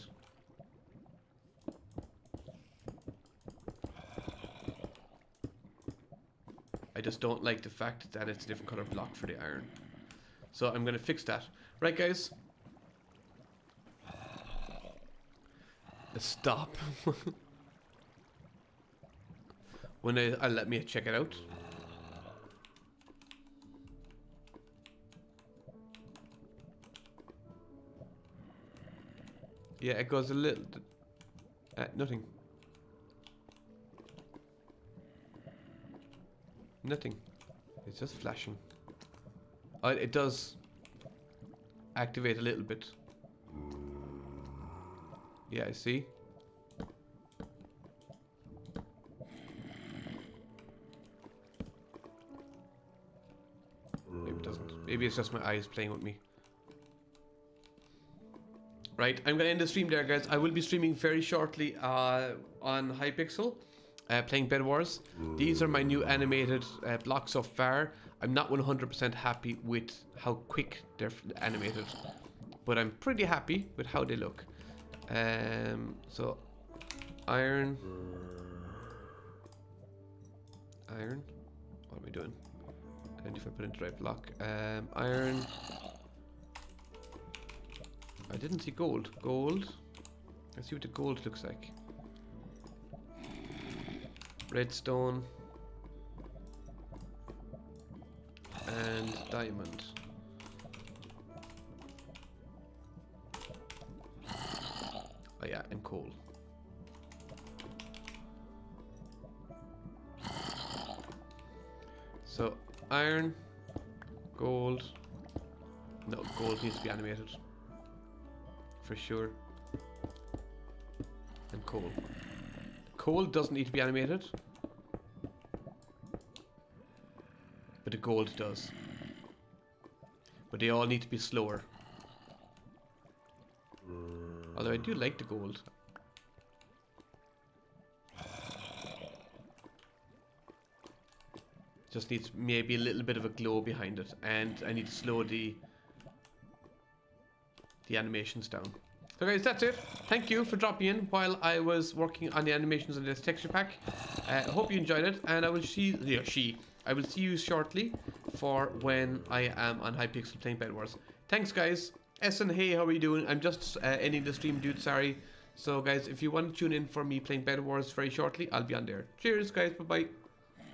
I just don't like the fact that it's a different color block for the iron. So I'm gonna fix that. Right, guys. Let's stop. When I'll let me check it out. Yeah, it goes a little... nothing. Nothing. It's just flashing. Oh, it does activate a little bit. Yeah, I see. Maybe it doesn't. Maybe it's just my eyes playing with me. Right, I'm gonna end the stream there, guys. I will be streaming very shortly on Hypixel, playing Bed Wars. These are my new animated blocks so far. I'm not 100% happy with how quick they're animated, but I'm pretty happy with how they look. So, iron. What am I doing? And if I put in the right block, iron. I didn't see gold. Gold. Let's see what the gold looks like. Redstone. And diamond. Oh yeah, and coal. So, iron. Gold. No, gold needs to be animated. For sure. And coal. Coal doesn't need to be animated, but the gold does. But they all need to be slower. Although I do like the gold. Just needs maybe a little bit of a glow behind it, and I need to slow the animations down. So guys, that's it. Thank you for dropping in while I was working on the animations of this texture pack. I hope you enjoyed it, and I will I will see you shortly for when I am on Hypixel playing Bed Wars. Thanks guys. Essen, hey, how are you doing? I'm just ending the stream, dude, sorry. So guys, if you want to tune in for me playing Bed Wars very shortly, I'll be on there. Cheers guys, bye bye.